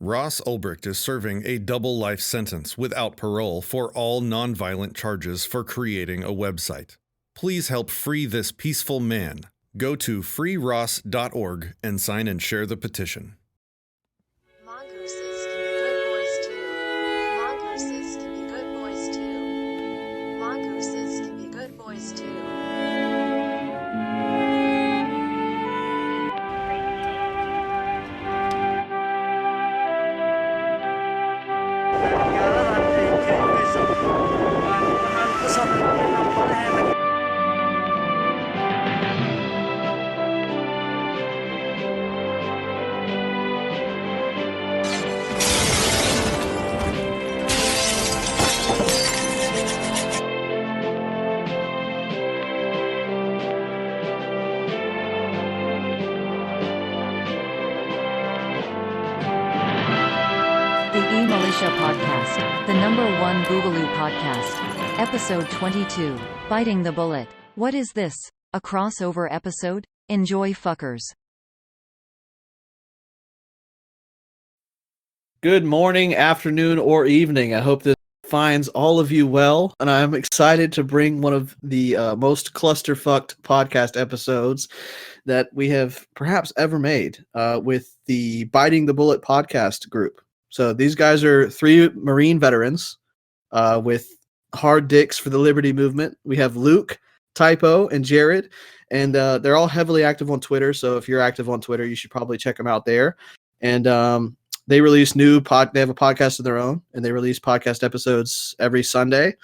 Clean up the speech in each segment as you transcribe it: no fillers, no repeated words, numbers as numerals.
Ross Ulbricht is serving a double life sentence without parole for all nonviolent charges for creating a website. Please help free this peaceful man. Go to freeross.org and sign and share the petition. Mongooses can be good boys too. Mongooses can be good boys too. Mongooses can be good boys too. The eMilitia Podcast, the #1 Boogaloo podcast. Episode 22, Biting the Bullet. What is this? A crossover episode? Enjoy, fuckers. Good morning, afternoon, or evening. I hope this finds all of you well, and I'm excited to bring one of the most clusterfucked podcast episodes that we have perhaps ever made with the Biting the Bullet podcast group. So these guys are 3 Marine veterans with hard dicks for the Liberty movement. We have Luke, Typo, and Jared, and they're all heavily active on Twitter. So if you're active on Twitter, you should probably check them out there. And they release they have a podcast of their own, and they release podcast episodes every Sunday.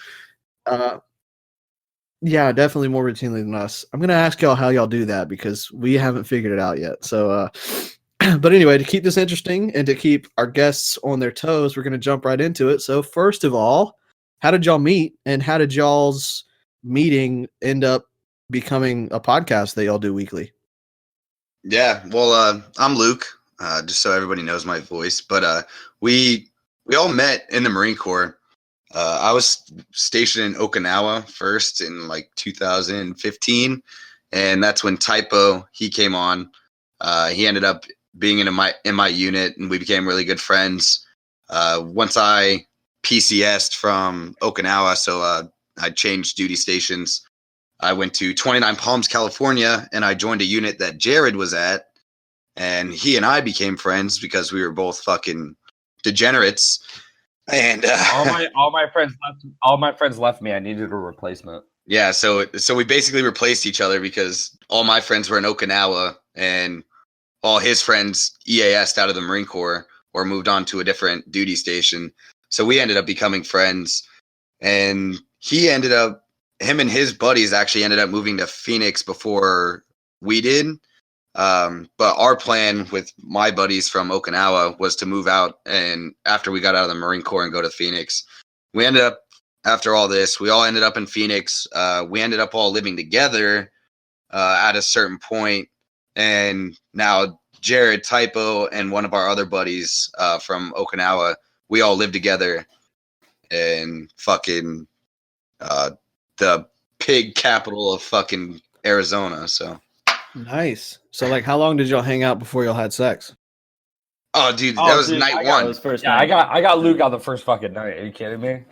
Yeah, definitely more routinely than us. I'm going to ask y'all how y'all do that because we haven't figured it out yet. So, but anyway, to keep this interesting and to keep our guests on their toes, we're going to jump right into it. So first of all, how did y'all meet, and how did y'all's meeting end up becoming a podcast that y'all do weekly? Yeah, well, I'm Luke, just so everybody knows my voice. But we all met in the Marine Corps. I was stationed in Okinawa first in like 2015, and that's when Typo, he came on. He ended up being in my unit, and we became really good friends. Once I PCS'd from Okinawa, so I changed duty stations. I went to 29 Palms, California, and I joined a unit that Jared was at, and he and I became friends because we were both fucking degenerates. And all my friends left me. I needed a replacement. Yeah, so we basically replaced each other because all my friends were in Okinawa, and all his friends EAS'd out of the Marine Corps or moved on to a different duty station. So we ended up becoming friends, and him and his buddies actually ended up moving to Phoenix before we did. But our plan with my buddies from Okinawa was to move out, and after we got out of the Marine Corps and go to Phoenix. We ended up, after all this, we all ended up in Phoenix. We ended up all living together at a certain point. And now Jared, Typo, and one of our other buddies from Okinawa, we all live together in fucking the pig capital of fucking Arizona. So Nice. So, like, how long did y'all hang out before y'all had sex? Oh, dude, that was night one. I got Luke on the first fucking night. Are you kidding me?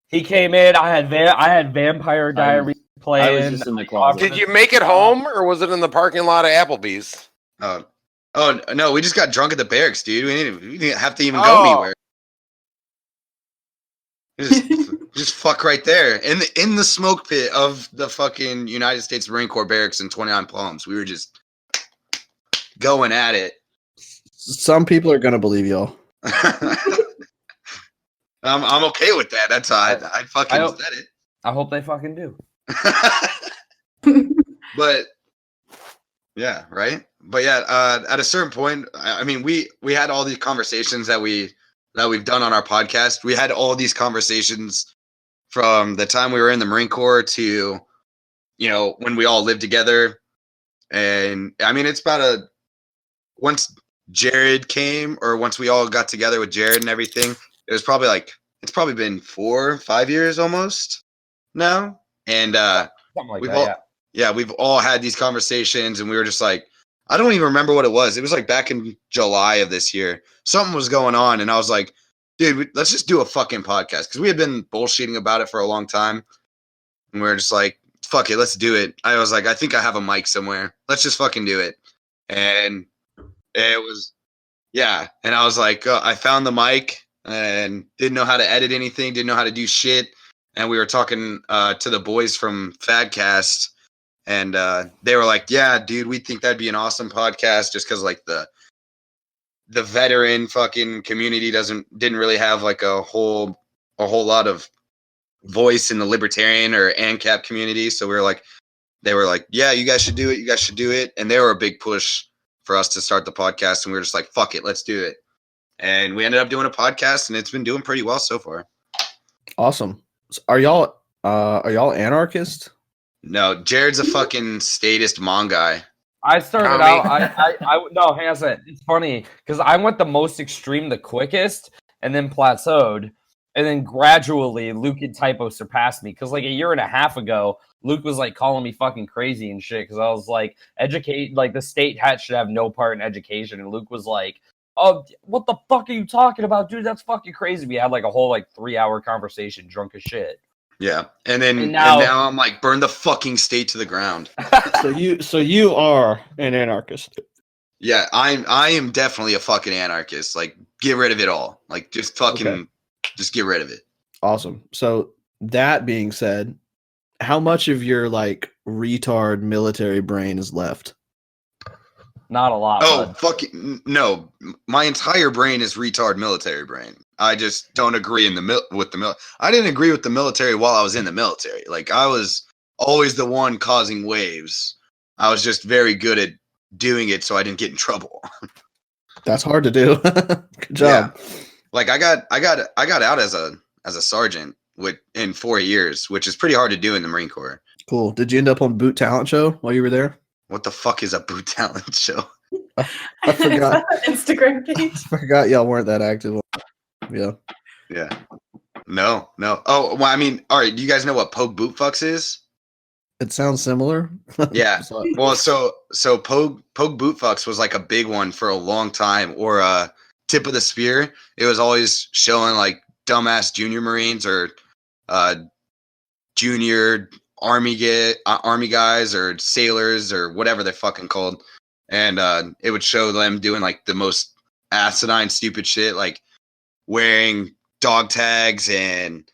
He came in. I had Vampire Diaries playing. I was just in the closet. Did you make it home, or was it in the parking lot of Applebee's? Oh no, we just got drunk at the barracks, dude. We didn't have to even go anywhere. Just fuck right there in the smoke pit of the fucking United States Marine Corps barracks in 29 Palms. We were just going at it. Some people are gonna believe y'all. I'm okay with that. That's how I fucking said it. I hope they fucking do. But yeah, right. But yeah, at a certain point, I mean, we had all these conversations that we've done on our podcast. We had all these conversations from the time we were in the Marine Corps to, when we all lived together. And I mean, it's once Jared came, or once we all got together with Jared and everything, it was probably it's probably been 4 or 5 years almost now. And something like that. we've all had these conversations, and we were just like, I don't even remember what it was. It was like back in July of this year. Something was going on, and I was like, dude, let's just do a fucking podcast, because we had been bullshitting about it for a long time, and we were just like, fuck it, let's do it. I was like, I think I have a mic somewhere. Let's just fucking do it. And it was, yeah. And I was like, I found the mic and didn't know how to edit anything, didn't know how to do shit. And we were talking to the boys from Fadcast, and they were like, yeah, dude, we think that'd be an awesome podcast, just because like the veteran fucking community didn't really have like a whole lot of voice in the libertarian or ANCAP community. So they were like, yeah, you guys should do it. And they were a big push for us to start the podcast. And we were just like, fuck it, let's do it. And we ended up doing a podcast, and it's been doing pretty well so far. Awesome. So are y'all anarchist? No, Jared's a fucking statist Mon guy. I started Tommy. out. No, hang on a second. It's funny because I went the most extreme, the quickest, and then plateaued, and then gradually Luke and Typo surpassed me. Because like a year and a half ago, Luke was like calling me fucking crazy and shit. Because I was like, the state should have no part in education, and Luke was like, oh, what the fuck are you talking about, dude? That's fucking crazy. We had like a whole like 3-hour conversation, drunk as shit. Yeah, and now I'm like, burn the fucking state to the ground. So you are an anarchist. Yeah, I am definitely a fucking anarchist. Like, get rid of it all. Like, just fucking, just get rid of it. Awesome. So that being said, how much of your like retard military brain is left? Not a lot. Oh, bud. fucking no! My entire brain is retard military brain. I just don't agree with the military. I didn't agree with the military while I was in the military. Like, I was always the one causing waves. I was just very good at doing it, so I didn't get in trouble. That's hard to do. Good job. Yeah. Like, I got out as a sergeant in 4 years, which is pretty hard to do in the Marine Corps. Cool. Did you end up on Boot Talent Show while you were there? What the fuck is a boot talent show? I forgot. Instagram page. I forgot y'all weren't that active. Yeah. Yeah. No. Oh, well, I mean, all right. Do you guys know what Pogue Boot Fucks is? It sounds similar. Yeah. Well, so Pogue Boot Fucks was like a big one for a long time, or Tip of the Spear. It was always showing like dumbass junior Marines or junior army guys or sailors or whatever they're fucking called, and it would show them doing like the most asinine stupid shit, like wearing dog tags and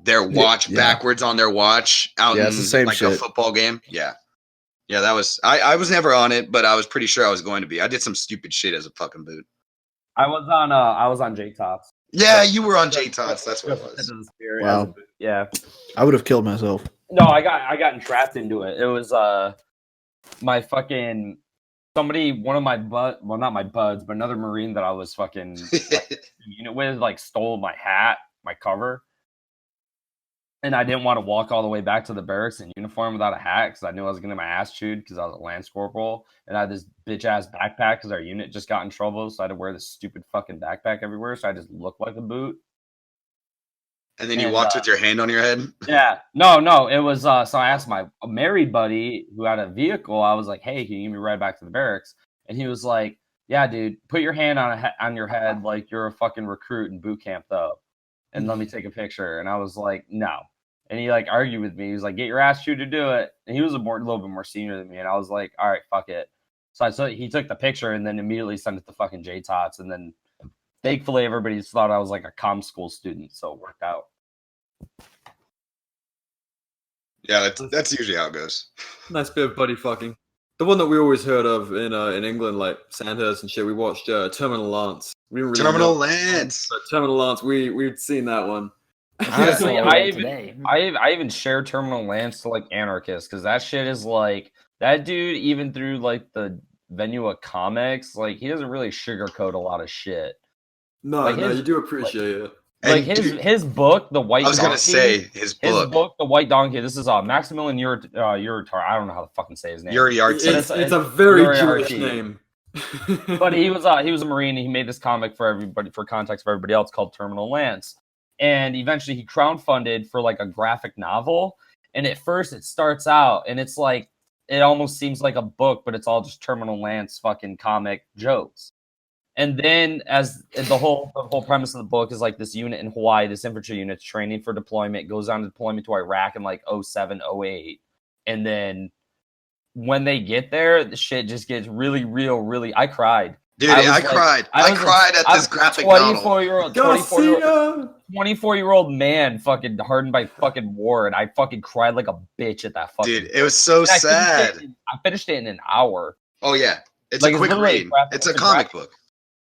their watch backwards on their watch out in it's the same like shit. a football game. Yeah, that was I was never on it, but I was pretty sure I was going to be. I did some stupid shit as a fucking boot. I was on J Tots. Yeah, you were on J Tots. That's what it was. Wow. Yeah. I would have killed myself. No, I got entrapped into it. It was my fucking one of my not my buds, but another Marine that I was fucking unit with, like, stole my hat, my cover. And I didn't want to walk all the way back to the barracks in uniform without a hat, because I knew I was going to get my ass chewed because I was a Lance Corporal. And I had this bitch-ass backpack because our unit just got in trouble, so I had to wear this stupid fucking backpack everywhere, so I just looked like a boot. And then you walked with your hand on your head? Yeah. No. It was, so I asked my married buddy who had a vehicle, I was like, hey, can you give me a ride back to the barracks? And he was like, yeah, dude, put your hand on your head like you're a fucking recruit in boot camp, though. And let me take a picture. And I was like, no. And he like argued with me. He was like, get your ass chewed to do it. And he was a little bit more senior than me. And I was like, all right, fuck it. So he took the picture and then immediately sent it to fucking J-Tots. And then thankfully everybody just thought I was like a comm school student. So it worked out. Yeah, that's usually how it goes. Nice bit of buddy fucking. The one that we always heard of in England, like Sandhurst and shit. We watched Terminal Lance. We didn't really Terminal know, Lance. but Terminal Lance. We'd seen that one. Honestly, I even share Terminal Lance to like anarchists, because that shit is like, that dude, even through like the Venua comics, like he doesn't really sugarcoat a lot of shit. No, Like you do appreciate it. Like And his book, The White Donkey. I was gonna say his book. The White Donkey. This is Maximilian Uritar. I don't know how to fucking say his name. It's a very Uriarty. Jewish name. But he was a Marine. And he made this comic for everybody, for context for everybody else, called Terminal Lance. And eventually he crowdfunded for like a graphic novel. And at first it starts out and it's like it almost seems like a book, but it's all just Terminal Lance fucking comic jokes. And then as the whole premise of the book is like this unit in Hawaii, this infantry unit's training for deployment, goes on deployment to Iraq in like 07, 08. And then when they get there, the shit just gets really real, really. I cried. Dude, I cried. I cried at this graphic novel. 24-year-old man fucking hardened by fucking war, and I fucking cried like a bitch at that fucking Dude, it was so sad. I finished it in an hour. Oh, yeah. It's like a quick read. It's a comic book.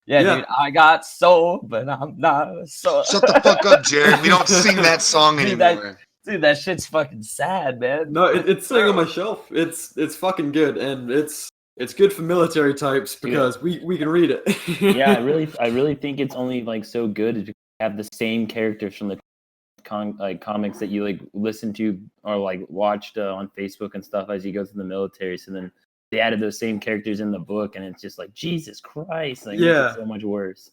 Yeah, dude, I got soul, but I'm not so. Shut the fuck up, Jared. We don't sing that song anymore. Dude, that shit's fucking sad, man. No, it's sitting on my shelf. It's fucking good, and it's good for military types because we can read it. Yeah, I really think it's only like so good to have the same characters from the comics that you like listen to or like watched on Facebook and stuff as you go through the military. So then they added those same characters in the book, and it's just like Jesus Christ, like it's so much worse.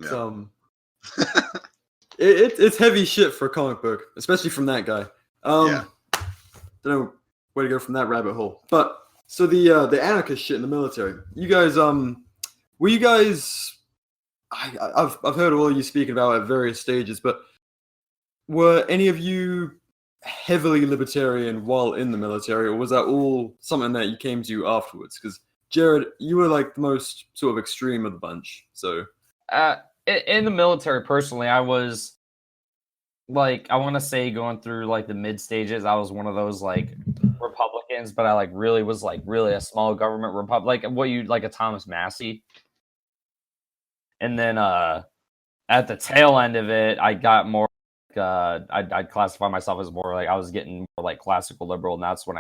Yeah. It's heavy shit for a comic book, especially from that guy. Don't know where to go from that rabbit hole. But so the anarchist shit in the military. You guys, were you guys? I've heard all of you speaking about it at various stages, but were any of you heavily libertarian while in the military, or was that all something that you came to afterwards? Because Jared, you were like the most sort of extreme of the bunch. So in the military, personally, I was like, I want to say going through like the mid stages, I was one of those like Republicans, but I like really was like really a small government Republic, like what you like a Thomas Massey. And then at the tail end of it, I got more. I'd classify myself as more like I was getting more like classical liberal, and that's when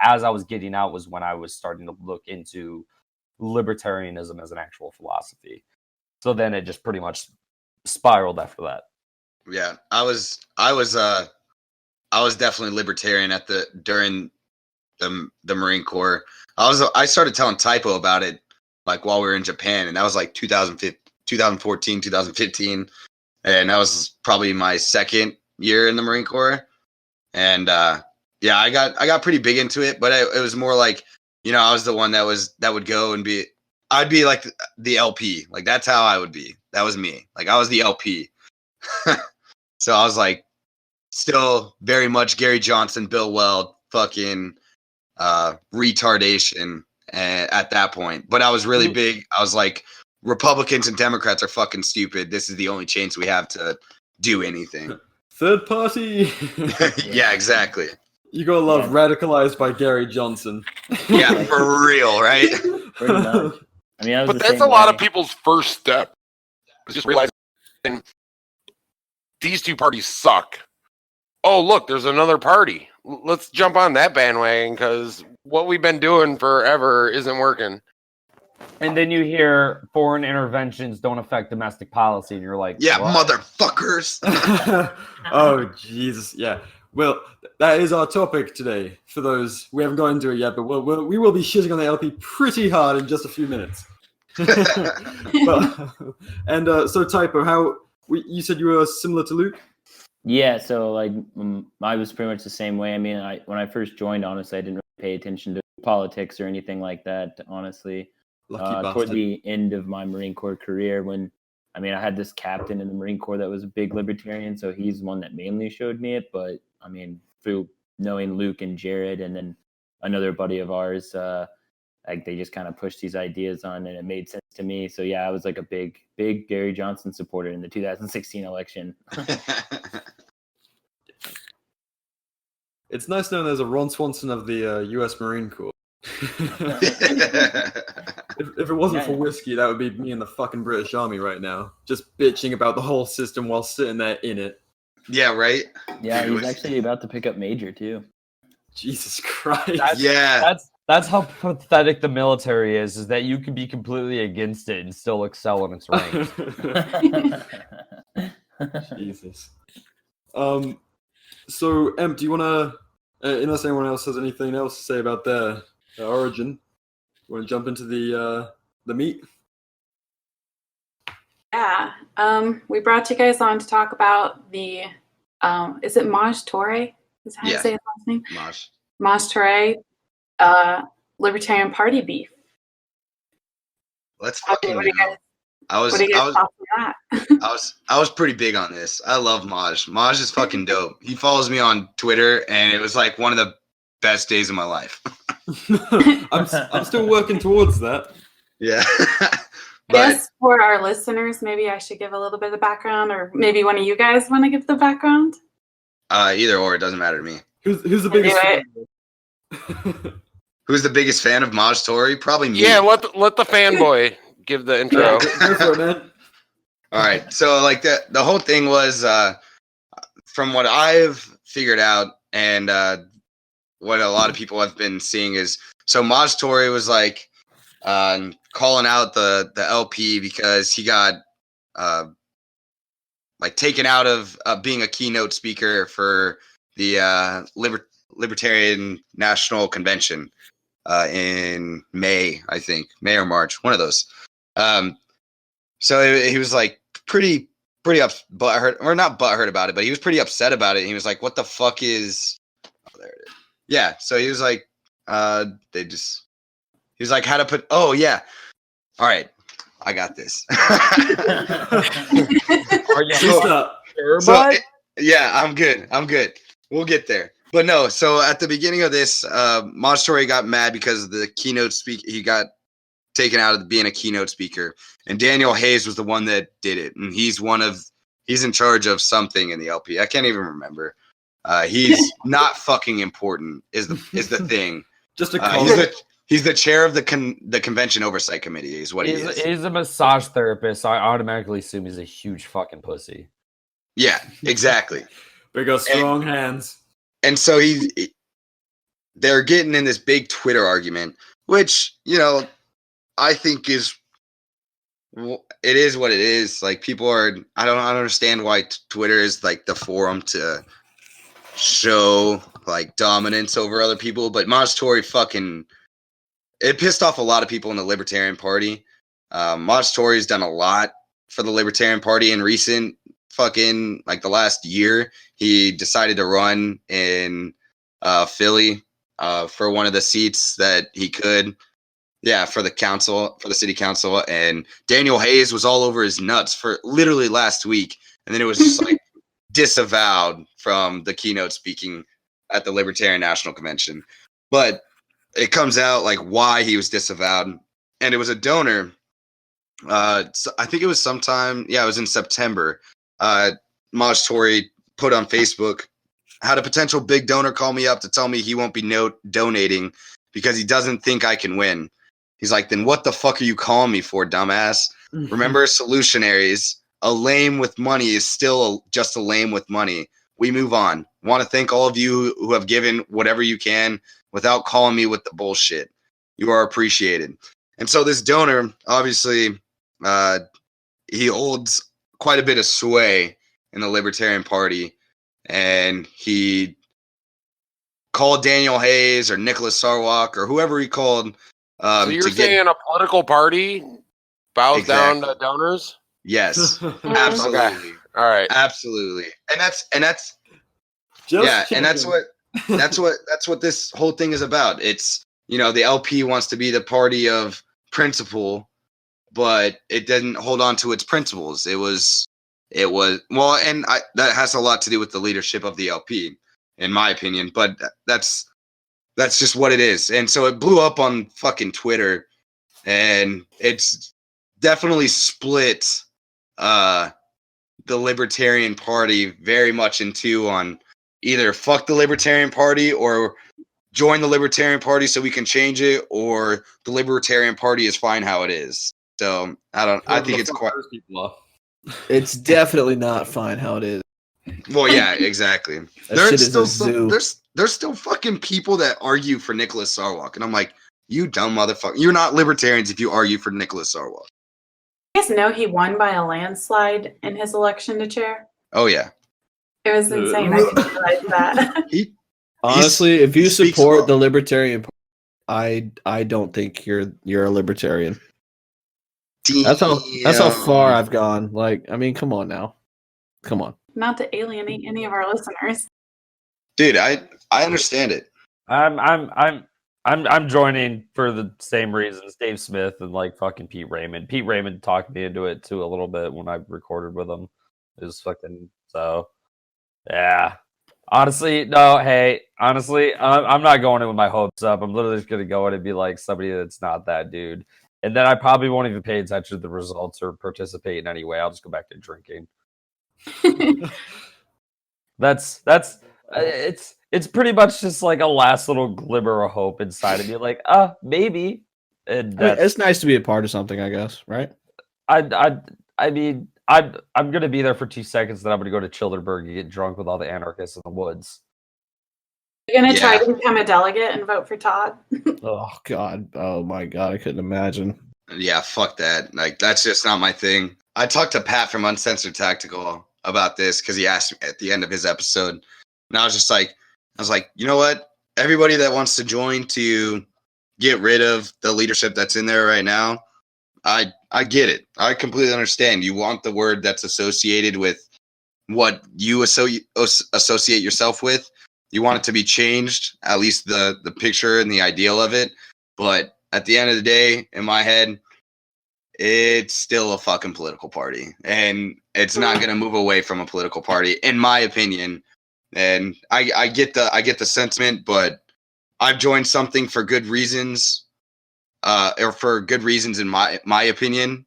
as I was getting out was when I was starting to look into libertarianism as an actual philosophy. So then it just pretty much spiraled after that. Yeah, I was definitely libertarian during the Marine Corps. I started telling Typo about it like while we were in Japan, and that was like 2014, 2015. And that was probably my second year in the Marine Corps. And I got pretty big into it, but it was more like, I was the one that would go and I'd be like the LP. Like that's how I would be. That was me. Like I was the LP. So I was like still very much Gary Johnson, Bill Weld, fucking retardation at that point. But I was really big. I was like, Republicans and Democrats are fucking stupid. This is the only chance we have to do anything. Third party. Yeah, exactly. You gotta love radicalized by Gary Johnson. Yeah, for real, right? Pretty much. I mean, but that's a lot of people's first step. Is just realizing these two parties suck. Oh, look, there's another party. Let's jump on that bandwagon because what we've been doing forever isn't working. And then you hear foreign interventions don't affect domestic policy, and you're like, yeah, what? Motherfuckers. Oh, Jesus. Yeah. Well, that is our topic today. For those, we haven't got into it yet, but we will be shitting on the LP pretty hard in just a few minutes. So Typo, you said you were similar to Luke? Yeah, so like I was pretty much the same way. I mean, when I first joined, honestly, I didn't really pay attention to politics or anything like that, honestly. Toward the end of my Marine Corps career, I had this captain in the Marine Corps that was a big libertarian, so he's the one that mainly showed me it. But I mean, through knowing Luke and Jared, and then another buddy of ours, like they just kind of pushed these ideas on, and it made sense to me. So yeah, I was like a big Gary Johnson supporter in the 2016 election. It's nice knowing there's a Ron Swanson of the U.S. Marine Corps. If it wasn't for whiskey, that would be me in the fucking British Army right now, just bitching about the whole system while sitting there in it. Yeah, right? Yeah, he's actually about to pick up major, too. Jesus Christ. That's how pathetic the military is that you can be completely against it and still excel in its ranks. Jesus. So, Em, do you want to, unless anyone else has anything else to say about their origin, you want to jump into the meat? Yeah. We brought you guys on to talk about the, is it Maj Toure? Is how you say his last name? Maj Toure, Libertarian Party beef. Let's What do fucking you go. guys, I was what do you I guys was thought of that? I was pretty big on this. I love Maj. Maj is fucking dope. He follows me on Twitter, and it was like one of the best days of my life. I'm still working towards that. Yeah. I But guess for our listeners, maybe I should give a little bit of background, or maybe one of you guys want to give the background. either or, it doesn't matter to me. Who's the Do biggest it. fan? Who's the biggest fan of Maj Toure? Probably me. Yeah, let the fanboy give the intro. Go for it, man. All right. So like the whole thing was from what I've figured out and what a lot of people have been seeing is so Maj Toure was like calling out the LP because he got like taken out of being a keynote speaker for the Libertarian National Convention in May, I think, May or March, one of those. So he was like pretty butthurt, or not butthurt about it, but he was pretty upset about it. And he was like, "What the fuck is?" Oh, there it is. Yeah. So he was like, he was like, "How to put?" Oh yeah. All right, I got this. Are you sure, So, bud? yeah, I'm good. We'll get there. But no, so at the beginning of this, Maj Toure got mad because the keynote he got taken out of being a keynote speaker. And Daniel Hayes was the one that did it. And he's in charge of something in the LP. I can't even remember. He's not fucking important is the thing. Just a he's the chair of the convention oversight committee is what he is. He's a massage therapist, so I automatically assume he's a huge fucking pussy. Yeah, exactly. They got strong hands. And so they're getting in this big Twitter argument, which, you know, I think it is what it is. Like people I don't understand why Twitter is like the forum to show like dominance over other people. But Maj Toure it pissed off a lot of people in the Libertarian Party. Maj Toure's done a lot for the Libertarian Party in recent fucking like the last year. He decided to run in Philly for one of the seats that he could. Yeah, for the city council. And Daniel Hayes was all over his nuts for literally last week. And then it was just like disavowed from the keynote speaking at the Libertarian National Convention. But it comes out like why he was disavowed. And it was a donor. So I think it was sometime. Yeah, it was in September. Maj Toure put on Facebook, had a potential big donor call me up to tell me he won't be donating because he doesn't think I can win. He's like, then what the fuck are you calling me for, dumbass? Remember, solutionaries, a lame with money is still just a lame with money. We move on. Want to thank all of you who have given whatever you can without calling me with the bullshit. You are appreciated. And so this donor, obviously, he holds quite a bit of sway in the Libertarian Party. And he called Daniel Hayes or Nicholas Sarwark or whoever he called. So you're saying a political party bows down to donors? Yes, absolutely. Okay. All right, absolutely. And that's Just yeah, checking. and that's what this whole thing is about. It's, you know, the LP wants to be the party of principle, but it didn't hold on to its principles. It was well, and that has a lot to do with the leadership of the LP, in my opinion. But that's just what it is. And so it blew up on fucking Twitter, and it's definitely split the Libertarian Party very much in two on either fuck the Libertarian Party or join the Libertarian Party so we can change it, or the Libertarian Party is fine how it is. So I think it's quite. It's definitely not fine how it is. Well, yeah, exactly. There's still there's still fucking people that argue for Nicholas Sarwark, and I'm like, you dumb motherfucker. You're not libertarians if you argue for Nicholas Sarwark. You guys know he won by a landslide in his election to chair? Oh yeah. It was insane. I didn't realize that. Honestly, if you support the Libertarian Party, I don't think you're a libertarian. That's how far I've gone. Like, I mean, come on now. Come on. Not to alienate any of our listeners. Dude, I understand it. I'm joining for the same reasons. Dave Smith and like fucking Pete Raymond. Pete Raymond talked me into it too a little bit when I recorded with him. It was fucking so. Yeah. Honestly, no. Hey, honestly, I'm not going in with my hopes up. I'm literally just gonna go in and be like somebody that's not that dude, and then I probably won't even pay attention to the results or participate in any way. I'll just go back to drinking. That's it's pretty much just like a last little glimmer of hope inside of me, like maybe. And I mean, it's nice to be a part of something, I guess, right? I mean I'm gonna be there for 2 seconds, then I'm gonna go to Childerberg and get drunk with all the anarchists in the woods. You're gonna try to become a delegate and vote for Todd. Oh God! Oh my God! I couldn't imagine. Yeah, fuck that. Like, that's just not my thing. I talked to Pat from Uncensored Tactical about this because he asked me at the end of his episode, and I was like, you know what? Everybody that wants to join to get rid of the leadership that's in there right now, I get it. I completely understand. You want the word that's associated with what you associate yourself with. You want it to be changed, at least the picture and the ideal of it. But at the end of the day, in my head, it's still a fucking political party. And it's not going to move away from a political party, in my opinion. And I get the sentiment, but I've joined something for good reasons, or for good reasons in my opinion,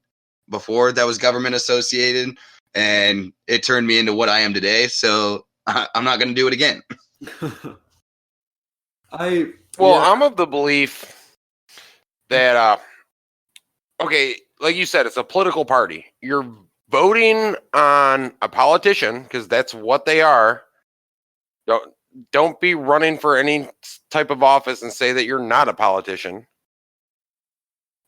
before that was government associated, and it turned me into what I am today. So I'm not going to do it again. I'm of the belief that okay, like you said, it's a political party. You're voting on a politician because that's what they are. Don't be running for any type of office and say that you're not a politician.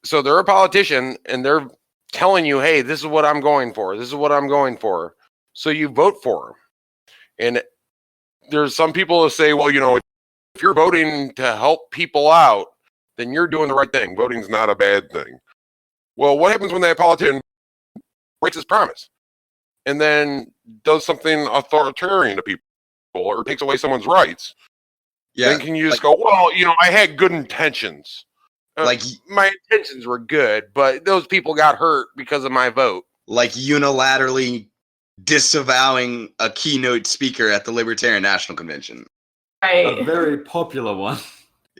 So they're a politician and they're telling you, hey, this is what I'm going for. This is what I'm going for. So you vote for them. And there's some people who say, well, you know, if you're voting to help people out, then you're doing the right thing. Voting's not a bad thing. Well, what happens when that politician breaks his promise and then does something authoritarian to people or takes away someone's rights? Yeah. Then can you just go, well, you know, I had good intentions. Like my intentions were good, but those people got hurt because of my vote. Like unilaterally disavowing a keynote speaker at the Libertarian National Convention. Right. A very popular one.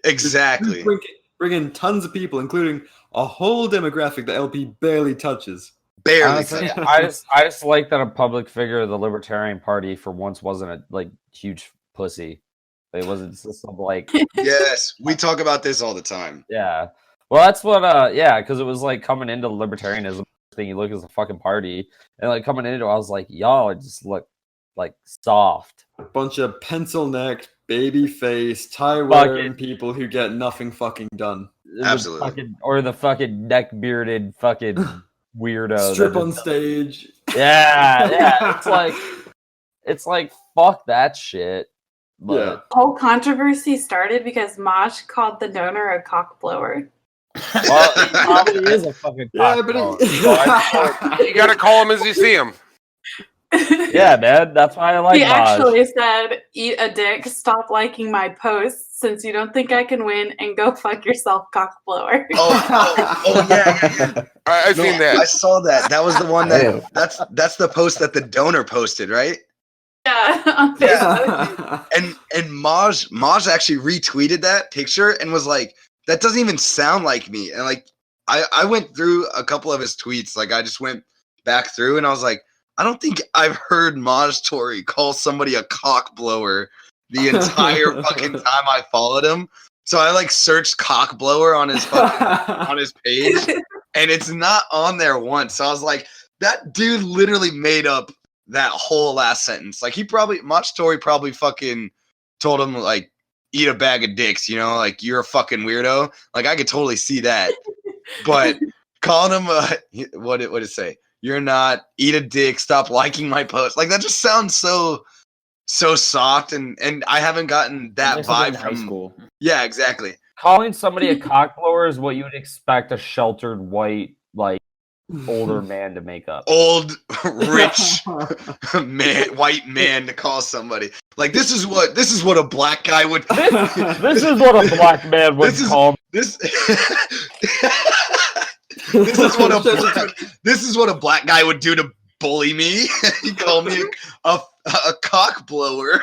Exactly. Bring in tons of people, including a whole demographic that LP barely touches. Barely. Honestly, I just like that a public figure of the Libertarian Party for once wasn't a like huge pussy. It wasn't just some like. Yes, we talk about this all the time. Yeah. Well, that's what. Yeah, because it was like coming into libertarianism thing. You look as a fucking party, and like coming into it, I was like, y'all just look like soft. A bunch of pencil-necked, baby-faced, tie-wearing people who get nothing fucking done. Absolutely. Or the fucking neck-bearded fucking weirdo. Strip on stage. Yeah. It's like fuck that shit. But yeah. The whole controversy started because Mosh called the donor a cock blower. Well, he probably is a fucking cock blower. You gotta call him as you see him. Yeah, man. That's why I like He Mosh. actually said, eat a dick, stop liking my posts since you don't think I can win, and go fuck yourself, cock blower. Oh yeah. I've seen that. I saw that. That was the one that's the post that the donor posted, right? Yeah, on Facebook. And Maj actually retweeted that picture and was like, that doesn't even sound like me. And like I went through a couple of his tweets. Like I just went back through and I was like, I don't think I've heard Maj Tory call somebody a cock blower the entire fucking time I followed him. So I like searched cock blower on his on his page, and it's not on there once. So I was like, that dude literally made up that whole last sentence. Like Maj Tory probably fucking told him like, eat a bag of dicks, you know, like you're a fucking weirdo. Like I could totally see that. But calling him what did it say? You're not, eat a dick, stop liking my post. Like that just sounds so soft, and I haven't gotten that vibe from high school. Yeah, exactly. Calling somebody a cock blower is what you would expect a sheltered white like older man to make up. Old, rich man, white man to call somebody. Like this is what a black guy would. This is what a black man would call. This. This is what a black guy would do to bully me. He called me a cock blower.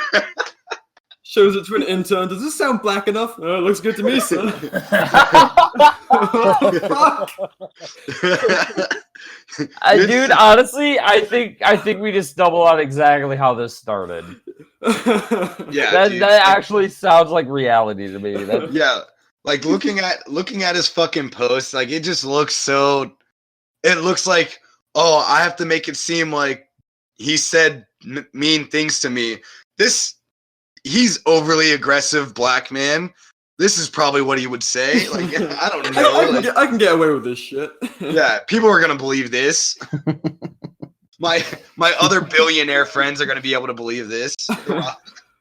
Shows it to an intern. Does this sound black enough? Oh, it looks good to me, son. Dude, honestly, I think we just stumbled on exactly how this started. Yeah, that actually sounds like reality to me. Yeah, like looking at his fucking post, like it just looks so. It looks like, oh, I have to make it seem like he said mean things to me. He's overly aggressive black man. This is probably what he would say. Like, I don't know. I can get away with this shit. Yeah, people are gonna believe this. My other billionaire friends are gonna be able to believe this.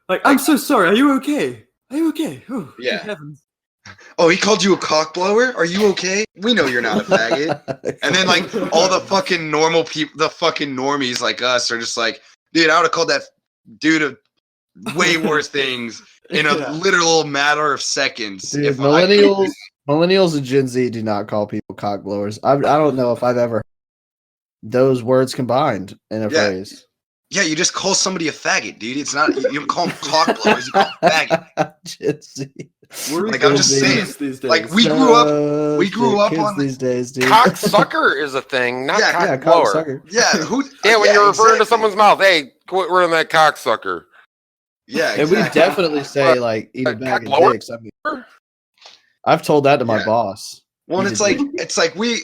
Like, I'm so sorry. Are you okay? Are you okay? Oh, yeah. good heavens. Oh, he called you a cock blower? Are you okay? We know you're not a faggot. And then like all the fucking normal people, the fucking normies like us are just like, dude, I would have called that dude a way worse things in a literal matter of seconds. Dude, millennials and Gen Z do not call people cock blowers. I don't know if I've ever heard those words combined in a phrase. Yeah, you just call somebody a faggot, dude. It's not, you don't call them cock blowers, you call them faggot. Gen Z. Like, I'm just saying, like, we grew up on these days, dude. Cocksucker is a thing, not cock blower. Cocksucker. Yeah, when you're referring to someone's mouth, hey, quit running that cocksucker. Yeah, and we definitely say like eat a bag of dicks. I mean, I've told that to my boss. Well, it's like we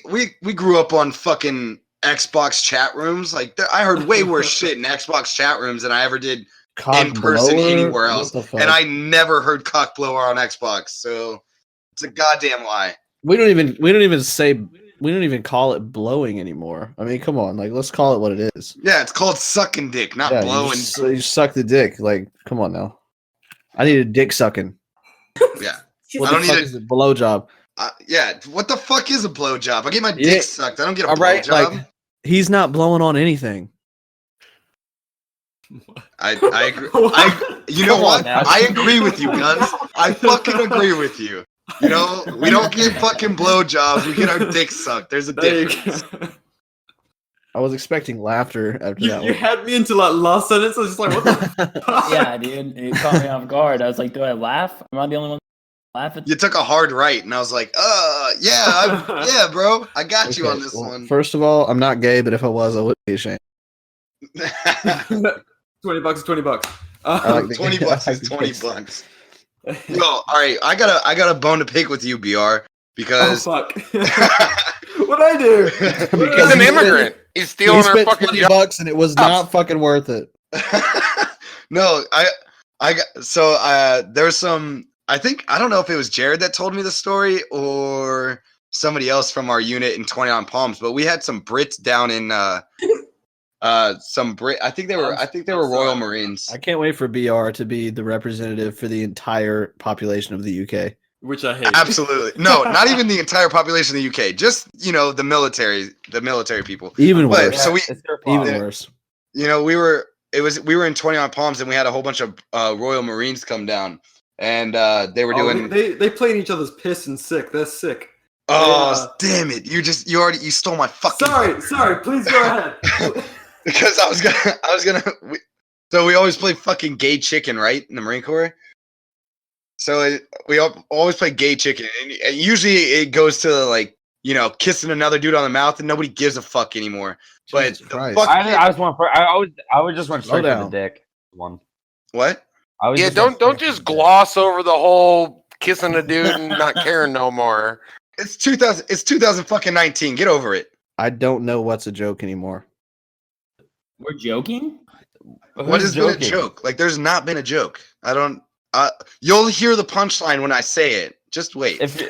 grew up on fucking Xbox chat rooms. Like I heard way worse shit in Xbox chat rooms than I ever did in person anywhere else. And I never heard cock blower on Xbox. So it's a goddamn lie. We don't even call it blowing anymore. I mean, come on, like let's call it what it is. Yeah, it's called sucking dick, not blowing. You suck the dick. Like, come on now. I need a dick sucking. Yeah, what the fuck is a blowjob? Yeah, what the fuck is a blowjob? I get my dick sucked. I don't get a blowjob. Like, he's not blowing on anything. I agree. You know what? I agree with you, Guns. I fucking agree with you. You know, we don't get fucking blowjobs. We get our dicks sucked. There's a difference. I was expecting laughter after that. You had me into like last sentence. I was just like, what the fuck? Yeah, dude. It caught me off guard. I was like, do I laugh? Am I the only one laughing? You took a hard right, and I was like, yeah, bro. I got you on this one. First of all, I'm not gay, but if I was, I wouldn't be ashamed. $20 is $20. $20 is $20. Yo, all right, I got a bone to pick with you, BR, because fuck. What'd I do? He's an immigrant. He's stealing our fucking $20 and it was not fucking worth it. No, there's some. I don't know if it was Jared that told me the story or somebody else from our unit in 29 Palms, but we had some Brits down in I think they were Royal Marines. I can't wait for BR to be the representative for the entire population of the UK. Which I hate. Absolutely. No, not even the entire population of the UK. Just, the military people. Even worse. So even worse. We were in 29 Palms and we had a whole bunch of Royal Marines come down and they were doing they play in each other's piss and sick. They're sick. Oh, damn it. You stole my fucking Sorry, please go ahead. Because I was gonna. So we always play fucking gay chicken, right, in the Marine Corps. So we always play gay chicken, and usually it goes to like kissing another dude on the mouth, and nobody gives a fuck anymore. But I would just went straight to the dick one. What? Don't just gloss over the whole kissing a dude and not caring no more. It's 2000. It's 2019. Get over it. I don't know what's a joke anymore. We're joking? What has been a joke? Like, there's not been a joke. I don't. You'll hear the punchline when I say it. Just wait. If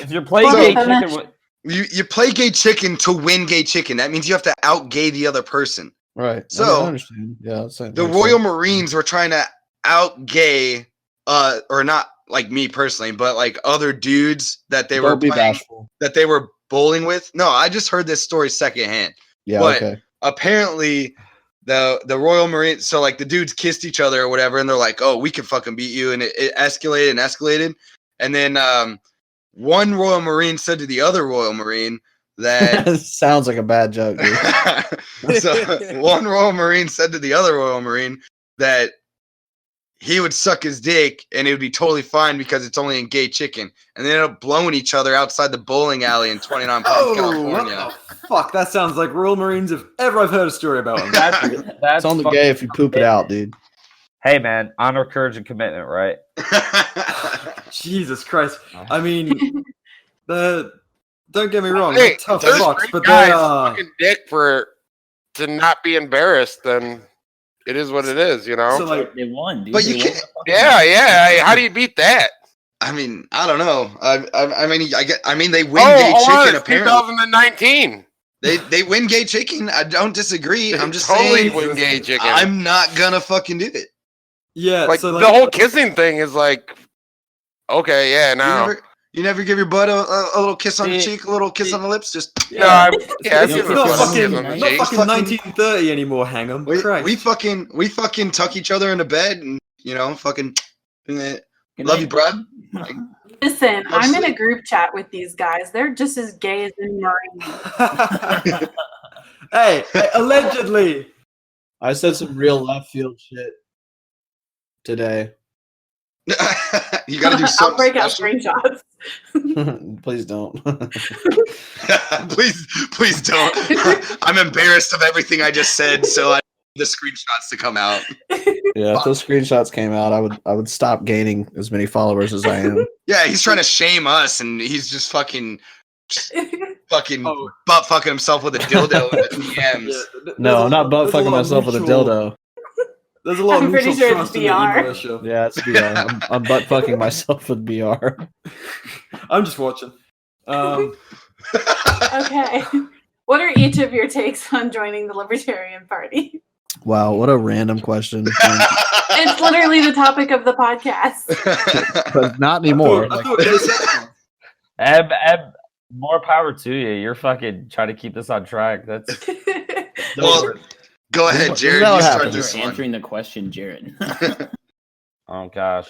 you're playing gay chicken, you play gay chicken to win gay chicken. That means you have to out-gay the other person. Right. So I understand. Yeah. The Royal Marines were trying to out-gay, or not like me personally, but like other dudes that they were playing, that they were bowling with. No, I just heard this story secondhand. Yeah, but okay. apparently the Royal Marines, so like the dudes kissed each other or whatever, and they're like, oh, we can fucking beat you, and it escalated and escalated, and then one Royal Marine said to the other Royal Marine that sounds like a bad joke, dude. so one Royal Marine said to the other Royal Marine that he would suck his dick and it would be totally fine because it's only in gay chicken. And they ended up blowing each other outside the bowling alley in 29 Palms, California. What the fuck? That sounds like Royal Marines if ever I've heard a story about them. That's It's only gay if you poop it out, dude. Hey, man, honor, courage, and commitment, right? Jesus Christ. I mean, don't get me wrong. Hey, they're tough there's fucks, great but guys they fucking dick to not be embarrassed, then it is what it is, you know? So, like, They won, dude. But you They can't. won. Yeah. How do you beat that? I mean, I don't know. I mean, they win gay chicken. It's Apparently, 2019. they win gay chicken. I don't disagree. I'm just Totally saying, win gay chicken. I'm not gonna fucking do it. yeah, like, so the whole kissing thing is like, okay, yeah, now. You never give your butt a little kiss on the See, cheek, a little kiss on the lips. Just No, I've it's given not a fucking, kiss on the not cheek. fucking 1930 anymore, hang 'em. we Christ. fucking tuck each other into bed and fucking Good love you, night. bro. Listen, Let's I'm in see. a group chat with these guys. They're just as gay as any Marine. hey, allegedly. I said some real left field shit today. You got to do I'll something break out special. screenshots. Please don't. please don't. I'm embarrassed of everything I just said, so I need the screenshots to come out. Yeah, if those screenshots came out, I would stop gaining as many followers as I am. Yeah, he's trying to shame us, and he's just fucking Oh. butt fucking himself with a dildo in the DMs. No, I'm not butt fucking myself with a dildo. There's a lot I'm of pretty mutual sure it's trust in the BR. eMilitia. Yeah, it's BR. I'm butt fucking myself with BR. I'm just watching. Okay. What are each of your takes on joining the Libertarian Party? Wow, what a random question. It's literally the topic of the podcast. But not anymore. I thought gay sex was. Eb, more power to you. You're fucking trying to keep this on track. That's Well, go ahead, Jared. That You start happens. this You're one. answering the question, Jared. oh gosh.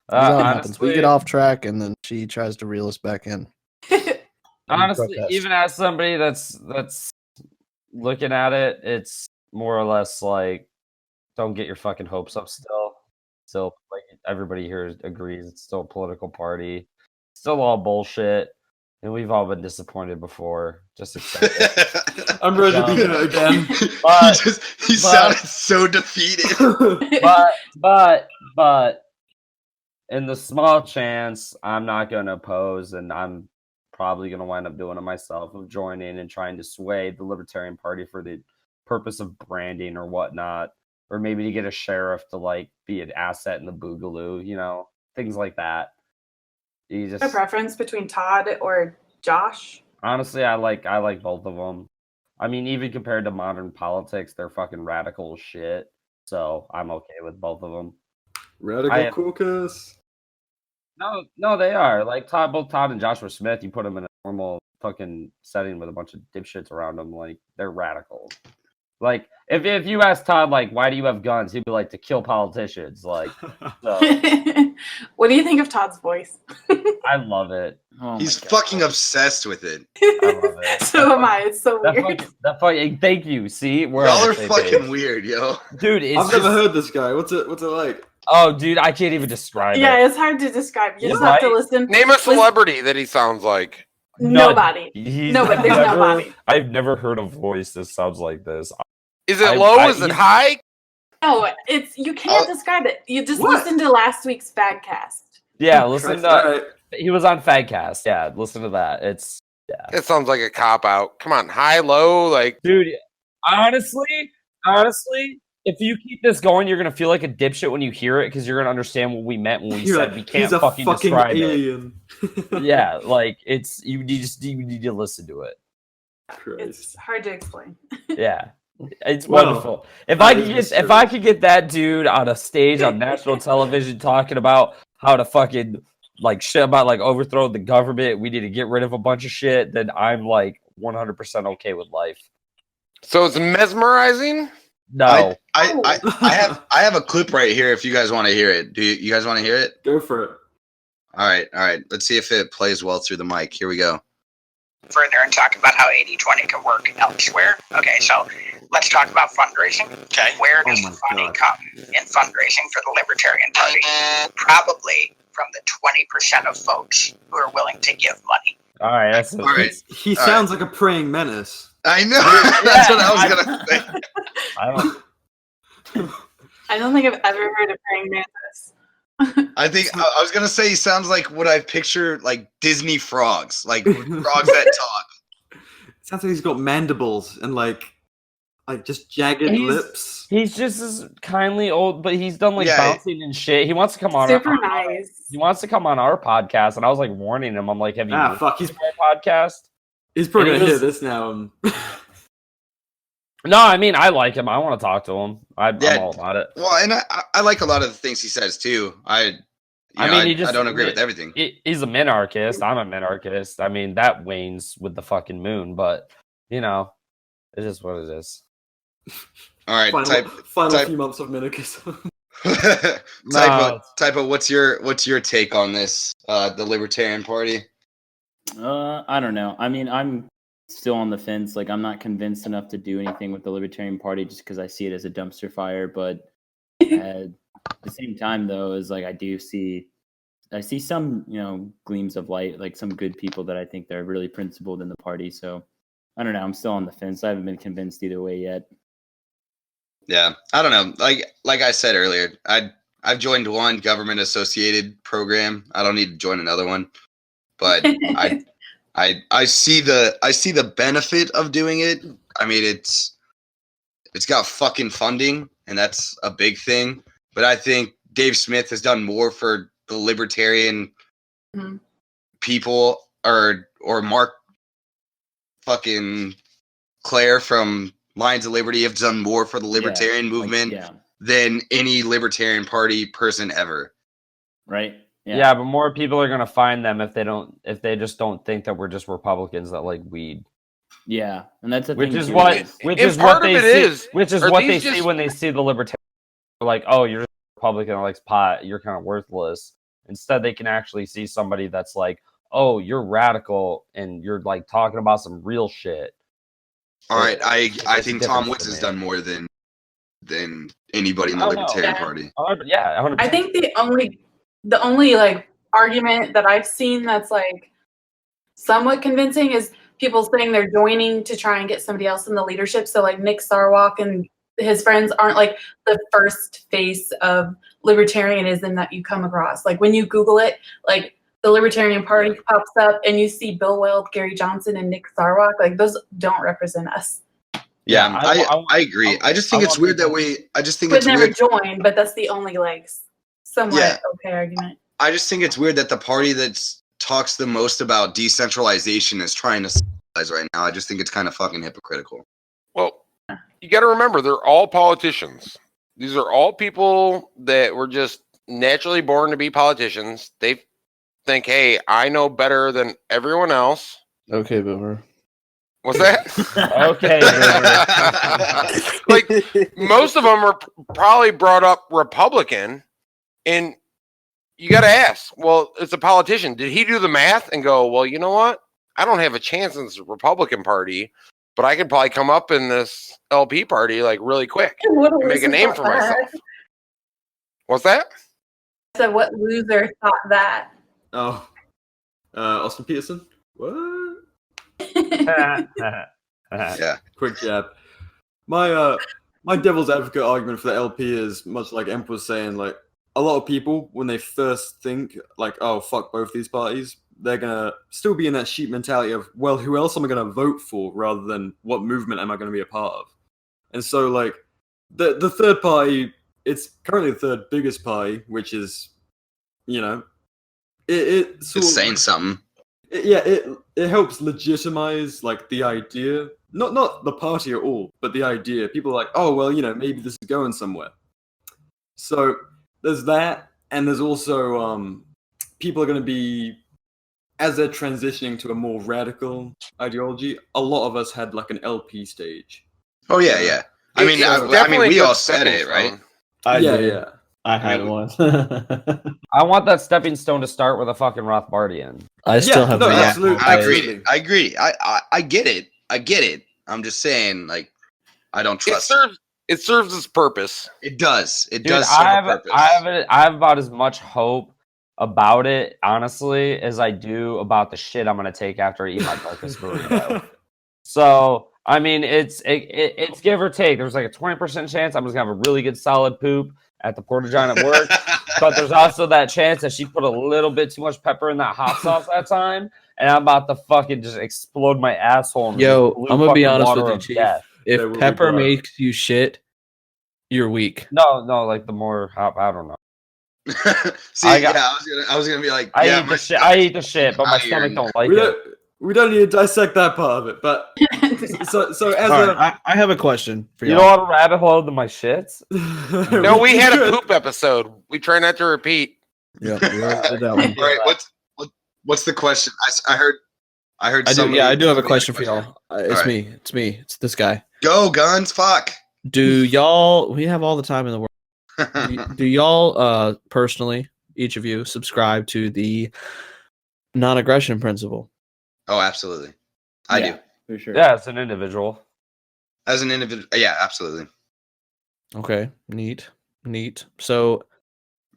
That's how it happens. We Honestly- get off track and then she tries to reel us back in. Honestly, protest. even as somebody that's looking at it, it's more or less like, don't get your fucking hopes up. Still, like everybody here agrees, it's still a political party, still all bullshit, and we've all been disappointed before. Just accept it. I'm ready to be in it again. But- he sounded so defeated. but in the small chance I'm not going to oppose, and I'm probably going to wind up doing it myself, of joining and trying to sway the Libertarian Party for the purpose of branding or whatnot, or maybe to get a sheriff to like be an asset in the Boogaloo, things like that. You A just preference between Todd or Josh? honestly, I like both of them. I mean, even compared to modern politics, they're fucking radical as shit. So I'm okay with both of them. Radical caucus. No, they are. Like both Todd and Joshua Smith, you put them in a normal fucking setting with a bunch of dipshits around them, like they're radical. Like if you ask Todd, like, why do you have guns? He'd be like, to kill politicians. Like, so What do you think of Todd's voice? I love it. Oh He's my God. fucking obsessed with it. I love it. So am I. It's so weird. That fucking thank you. See, we're Y'all on are the same fucking page. weird, yo. Dude. It's I've never just- heard this guy. What's it like? Oh, dude, I can't even describe Yeah, it. it's hard to describe. You just Right? have to listen. Name a celebrity that he sounds like. Nobody. No, but there's nobody. I've never heard a voice that sounds like this. Is it low? Is it high? No, you can't describe it. You just What? listen to last week's Badcast. Yeah, listen Christ, all to. right. He was on Fadcast. Yeah, listen to that. It's It sounds like a cop out. Come on, high, low, like dude. Honestly, if you keep this going, you're gonna feel like a dipshit when you hear it, because you're gonna understand what we meant when we You're said like, we can't he's a fucking fucking describe alien. it. Yeah, like it's you need to listen to it. Christ. It's hard to explain. Yeah. It's Well, wonderful. If that I is could mysterious. if I could get that dude on a stage on national television talking about how to fucking like shit about like overthrow the government, we need to get rid of a bunch of shit, then I'm like 100% okay with life. So it's mesmerizing. No, I have a clip right here. If you guys want to hear it, do you guys want to hear it? Go for it. All right. Let's see if it plays well through the mic. Here we go. Further and talk about how 80/20 can work elsewhere. Okay, so let's talk about fundraising. Okay, where does the money come in fundraising for the Libertarian Party? Probably from the 20% of folks who are willing to give money. all right, All right. He sounds like a praying menace. I know. That's what I was gonna say. I don't think I've ever heard of praying mantis. I think I was gonna say he sounds like what I picture, like Disney frogs, like frogs that talk. Sounds like he's got mandibles and like just jagged lips. He's just as kindly old, but he's done like Yeah. bouncing and shit. He wants to come on. Super nice. He wants to come on our podcast, and I was like warning him. I'm like, have you listened Fuck, to our podcast? He's probably And gonna it hear was- this now. No, I mean I like him. I want to talk to him. I'm Yeah. all about it. Well, and I like a lot of the things he says too. I don't agree with everything. He's a minarchist. I'm a minarchist. I mean that wanes with the fucking moon, but you know, it's just what it is. All right, Final few months of minarchism. Typo, what's your take on this? The Libertarian Party. I don't know. I mean, I'm still on the fence. Like, I'm not convinced enough to do anything with the Libertarian Party just because I see it as a dumpster fire. But at the same time, though, is like I see some, gleams of light, like some good people that I think they're really principled in the party. So I don't know. I'm still on the fence. I haven't been convinced either way yet. Yeah, I don't know. Like I said earlier, I've joined one government associated program. I don't need to join another one, but I see the benefit of doing it. I mean, it's got fucking funding, and that's a big thing. But I think Dave Smith has done more for the libertarian people, or Mark fucking Claire from Lions of Liberty have done more for the libertarian movement than any Libertarian Party person ever. Right. Yeah, but more people are gonna find them if they just don't think that we're just Republicans that like weed. Yeah, and that's the which thing is too, what is- which And is part what of they it see, is, which is are what these they see just- when they see the Libertarian. They're like, oh, you're just a Republican that likes pot. You're kind of worthless. Instead, they can actually see somebody that's like, oh, you're radical and you're like talking about some real shit. All right, I It's think a Tom difference Woods to has me. done more than anybody in the Oh, no. Libertarian Yeah. Party. Yeah, 100%. I think the only like argument that I've seen that's like somewhat convincing is people saying they're joining to try and get somebody else in the leadership. So like Nick Sarwark and his friends aren't like the first face of libertarianism that you come across. Like when you Google it, like the Libertarian Party pops up and you see Bill Weld, Gary Johnson, and Nick Sarwark. Like those don't represent us. Yeah, I agree. I just think it's weird that I just think Would it's never weird. join, but that's the only like somewhat Yeah. okay argument. I just think it's weird that the party that talks the most about decentralization is trying to centralize right now. I just think it's kind of fucking hypocritical. Well, you got to remember, they're all politicians. These are all people that were just naturally born to be politicians. They think, hey, I know better than everyone else. Okay, Boomer. What's that? Okay, Like, most of them are probably brought up Republican, and you got to ask, well, it's a politician. Did he do the math and go, well, you know what? I don't have a chance in this Republican Party, but I could probably come up in this LP party like really quick and make a name for myself. What's that? So what loser thought that? Oh, Austin Peterson. What? Yeah. Quick jab. My devil's advocate argument for the LP is much like Emp was saying. Like a lot of people, when they first think like, "Oh, fuck both these parties," they're gonna still be in that sheep mentality of, "Well, who else am I gonna vote for?" rather than what movement am I gonna be a part of. And so, like the third party, it's currently the third biggest party, which is, it's saying something. It helps legitimize like the idea, not the party at all, but the idea. People are like, oh well, maybe this is going somewhere. So there's that, and there's also people are going to be, as they're transitioning to a more radical ideology, a lot of us had like an LP stage. Oh yeah, yeah. I mean, we all said it, right? I did. Yeah. I had one. I want that stepping stone to start with a fucking Rothbardian. I still have. No, my absolutely. I agree. I get it. I get it. I'm just saying, like, I don't trust. It serves its purpose. It does. It Dude, does serve a purpose. I have about as much hope about it, honestly, as I do about the shit I'm gonna take after I eat my breakfast burrito. So, I mean, it's give or take. There's like a 20% chance I'm just gonna have a really good solid poop at the porta john at work, but there's also that chance that she put a little bit too much pepper in that hot sauce that time, and I'm about to fucking just explode my asshole. Yo, I'm gonna be honest with you, Chief. Death. If pepper makes you shit, you're weak. No, like the more I don't know. See, I was gonna be like, I eat the shit, but my stomach don't like it. We don't need to dissect that part of it, but so as I have a question for you. You don't want to rabbit hole than my shits? No, we had a poop episode. We try not to repeat. Yeah, that one. All right, what's the question? I heard. I do have a question for y'all. It's me. It's this guy. Go guns, fuck. Do y'all? We have all the time in the world. Do y'all personally, each of you, subscribe to the non-aggression principle? Oh, absolutely. I do. For sure. Yeah, as an individual. As an individual, yeah, absolutely. Okay, neat. So,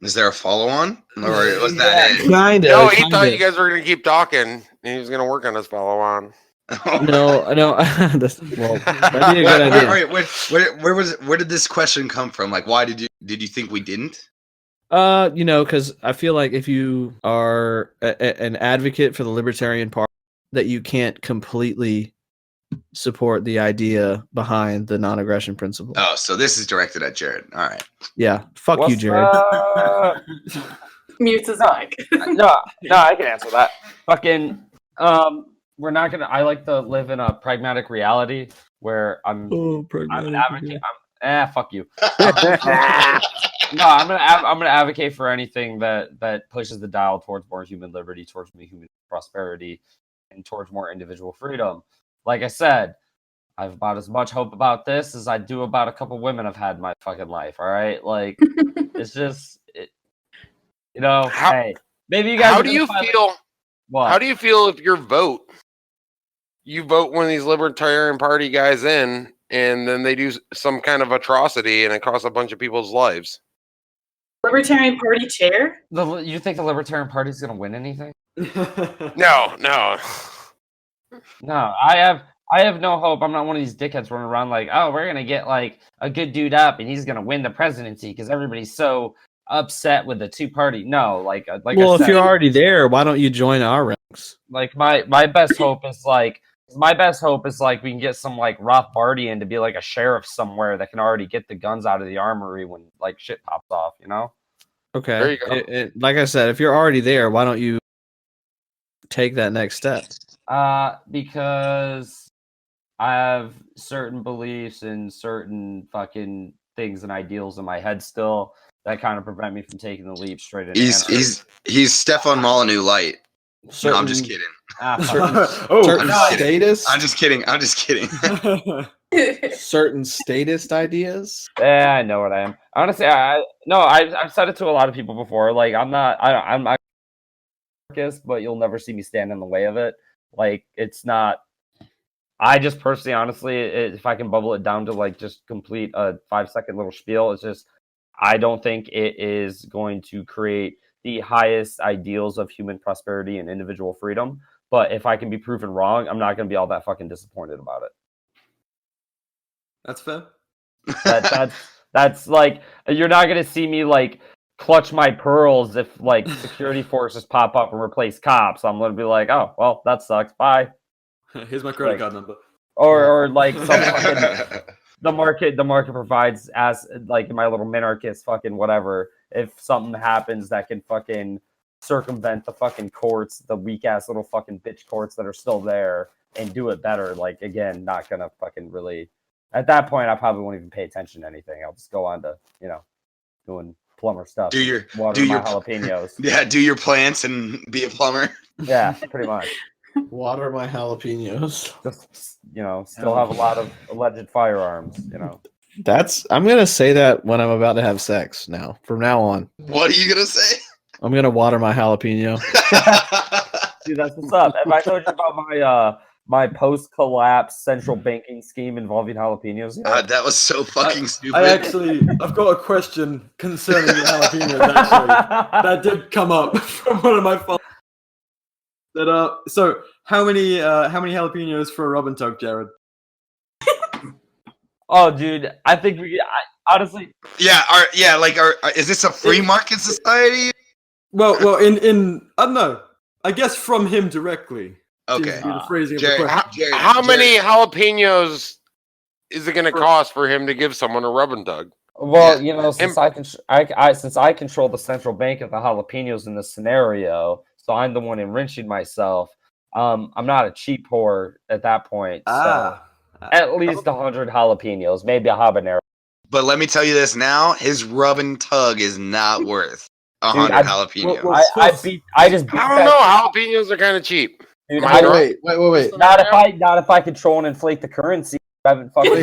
is there a follow-on, or was that it? Kinda. No, he thought you guys were going to keep talking, and he was going to work on his follow-on. No. That'd be a good idea. Where did this question come from? Like, why did you think we didn't? Because I feel like if you are an advocate for the Libertarian Party, that you can't completely support the idea behind the non-aggression principle. Oh, so this is directed at Jared. All right. Yeah. Fuck you, Jared. Mutes his mic. No, I can answer that. Fucking, we're not gonna. I like to live in a pragmatic reality where I'm an advocate. Fuck you. No, I'm gonna advocate for anything that pushes the dial towards more human liberty, towards more human prosperity, and towards more individual freedom. Like I said, I have about as much hope about this as I do about a couple women I've had in my fucking life. All right, like it's just, hey, maybe you guys. How do you feel? What? How do you feel if you vote one of these Libertarian Party guys in, and then they do some kind of atrocity, and it costs a bunch of people's lives? Libertarian Party chair? You think the Libertarian Party is going to win anything? No. No, I have no hope. I'm not one of these dickheads running around like, oh, we're gonna get like a good dude up and he's gonna win the presidency because everybody's so upset with the two-party. No, like well, if you're already there, why don't you join our ranks? Like my best hope is like we can get some like Rothbardian to be like a sheriff somewhere that can already get the guns out of the armory when like shit pops off, Okay. There you go. Like I said, if you're already there, why don't you take that next step? Because I have certain beliefs and certain fucking things and ideals in my head still that kind of prevent me from taking the leap straight into He's Stefan Molyneux light. No, I'm just kidding. Certain status? I'm just kidding. Certain statist ideas? Yeah, I know what I am. Honestly, I've said it to a lot of people before. Like, I'm anarchist, but you'll never see me stand in the way of it. Like, it's not. I just personally, honestly, if I can bubble it down to like just complete a 5-second little spiel, it's just I don't think it is going to create the highest ideals of human prosperity and individual freedom. But if I can be proven wrong, I'm not going to be all that fucking disappointed about it. That's fair. That's like, you're not going to see me like clutch my pearls if like security forces pop up and replace cops. I'm going to be like, oh, well, that sucks. Bye. Here's my credit card number. Or like some fucking, the market provides as like my little minarchist fucking whatever. If something happens that can fucking circumvent the fucking courts, the weak ass little fucking bitch courts that are still there, and do it better, like again, not gonna fucking really. At that point, I probably won't even pay attention to anything. I'll just go on to doing plumber stuff. do Water my your jalapenos. Yeah, do your plants and be a plumber. Yeah, pretty much. Water my jalapenos. Just, still have a lot of alleged firearms, I'm gonna say that when I'm about to have sex now. From now on. What are you gonna say? I'm gonna water my jalapeno. Dude, that's what's up. Have I told you about my post-collapse central banking scheme involving jalapenos? That was so fucking stupid. I've got a question concerning the jalapenos. Actually, that did come up from one of my followers. So how many jalapenos for a rub and tug, Jared? Oh, dude, I think honestly. Yeah, is this a free market society? Well, in I don't know. I guess from him directly. Okay. The phrasing Jared, of the question. how many jalapenos is it going to cost for him to give someone a rub and tug? Well, since I control the central bank of the jalapenos in this scenario, so I'm the one enriching myself. I'm not a cheap whore at that point. So at least 100 jalapenos, maybe a habanero. But let me tell you this now: his rub and tug is not worth 100 jalapenos. I don't know. Jalapenos are kind of cheap. Dude, wait. Not if I control and inflate the currency. I haven't fucking a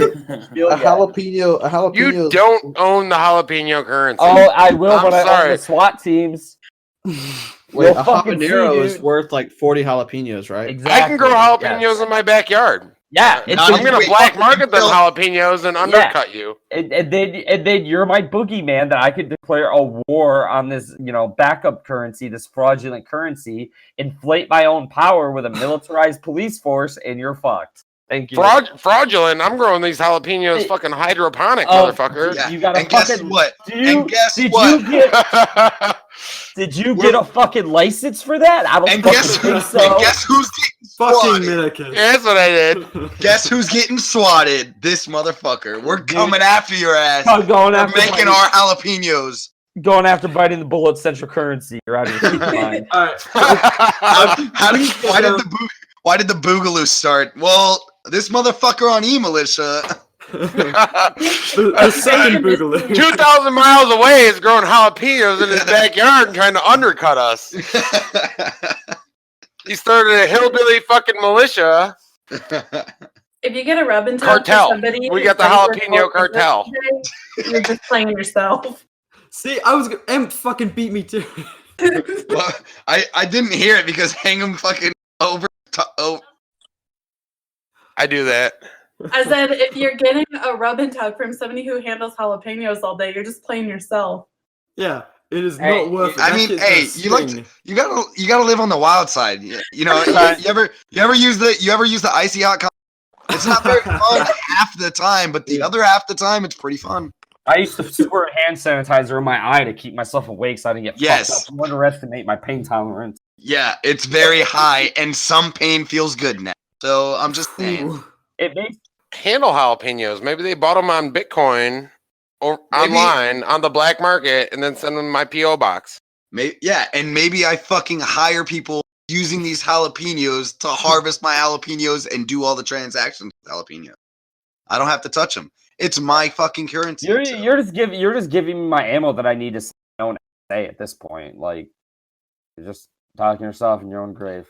jalapeno. You don't own the jalapeno currency. Oh, I will when I own the SWAT teams. Wait, a habanero is worth like 40 jalapenos, right? Exactly. I can grow jalapenos in my backyard. Yeah, I'm going to black market those jalapenos and undercut you. And then you're my boogeyman that I could declare a war on this, backup currency, this fraudulent currency, inflate my own power with a militarized police force, and you're fucked. Thank you. Fraudulent. I'm growing these jalapenos fucking hydroponic, motherfucker. Yeah. You got and guess what? Did you get a fucking license for that? I don't think so. And guess who's getting fucking Minicus? That's what I did. Guess who's getting swatted? This motherfucker. We're coming after your ass. We're making our jalapenos. Going after biting the bullet central currency. You're out of your mind. All right. Why did the boogaloo start? Well, this motherfucker on eMilitia. the second boogaloo. 2,000 miles away is growing jalapenos in his backyard and trying to undercut us. He started a hillbilly fucking militia. If you get a rub and tug cartel. for somebody, We got the jalapeno cartel. You're just playing yourself. See, Em fucking beat me too. Well, I didn't hear it because Hang'em fucking over. I do that. I said, if you're getting a rub and tug from somebody who handles jalapenos all day, you're just playing yourself. Yeah, it is not worth it. I mean, you gotta live on the wild side. You know, you ever use the icy hot? It's not very fun half the time, but the other half the time, it's pretty fun. I used to squirt hand sanitizer in my eye to keep myself awake so I didn't get fucked up. Don't underestimate my pain tolerance. Yeah, it's very high, and some pain feels good now. So I'm just saying. It makes handle jalapenos. Maybe they bought them on Bitcoin or online on the black market and then send them my PO box. And maybe I fucking hire people using these jalapenos to harvest my jalapenos and do all the transactions with jalapenos. I don't have to touch them. It's my fucking currency. You're just giving me my ammo that I need to say at this point. Like, you're just talking yourself in your own grave.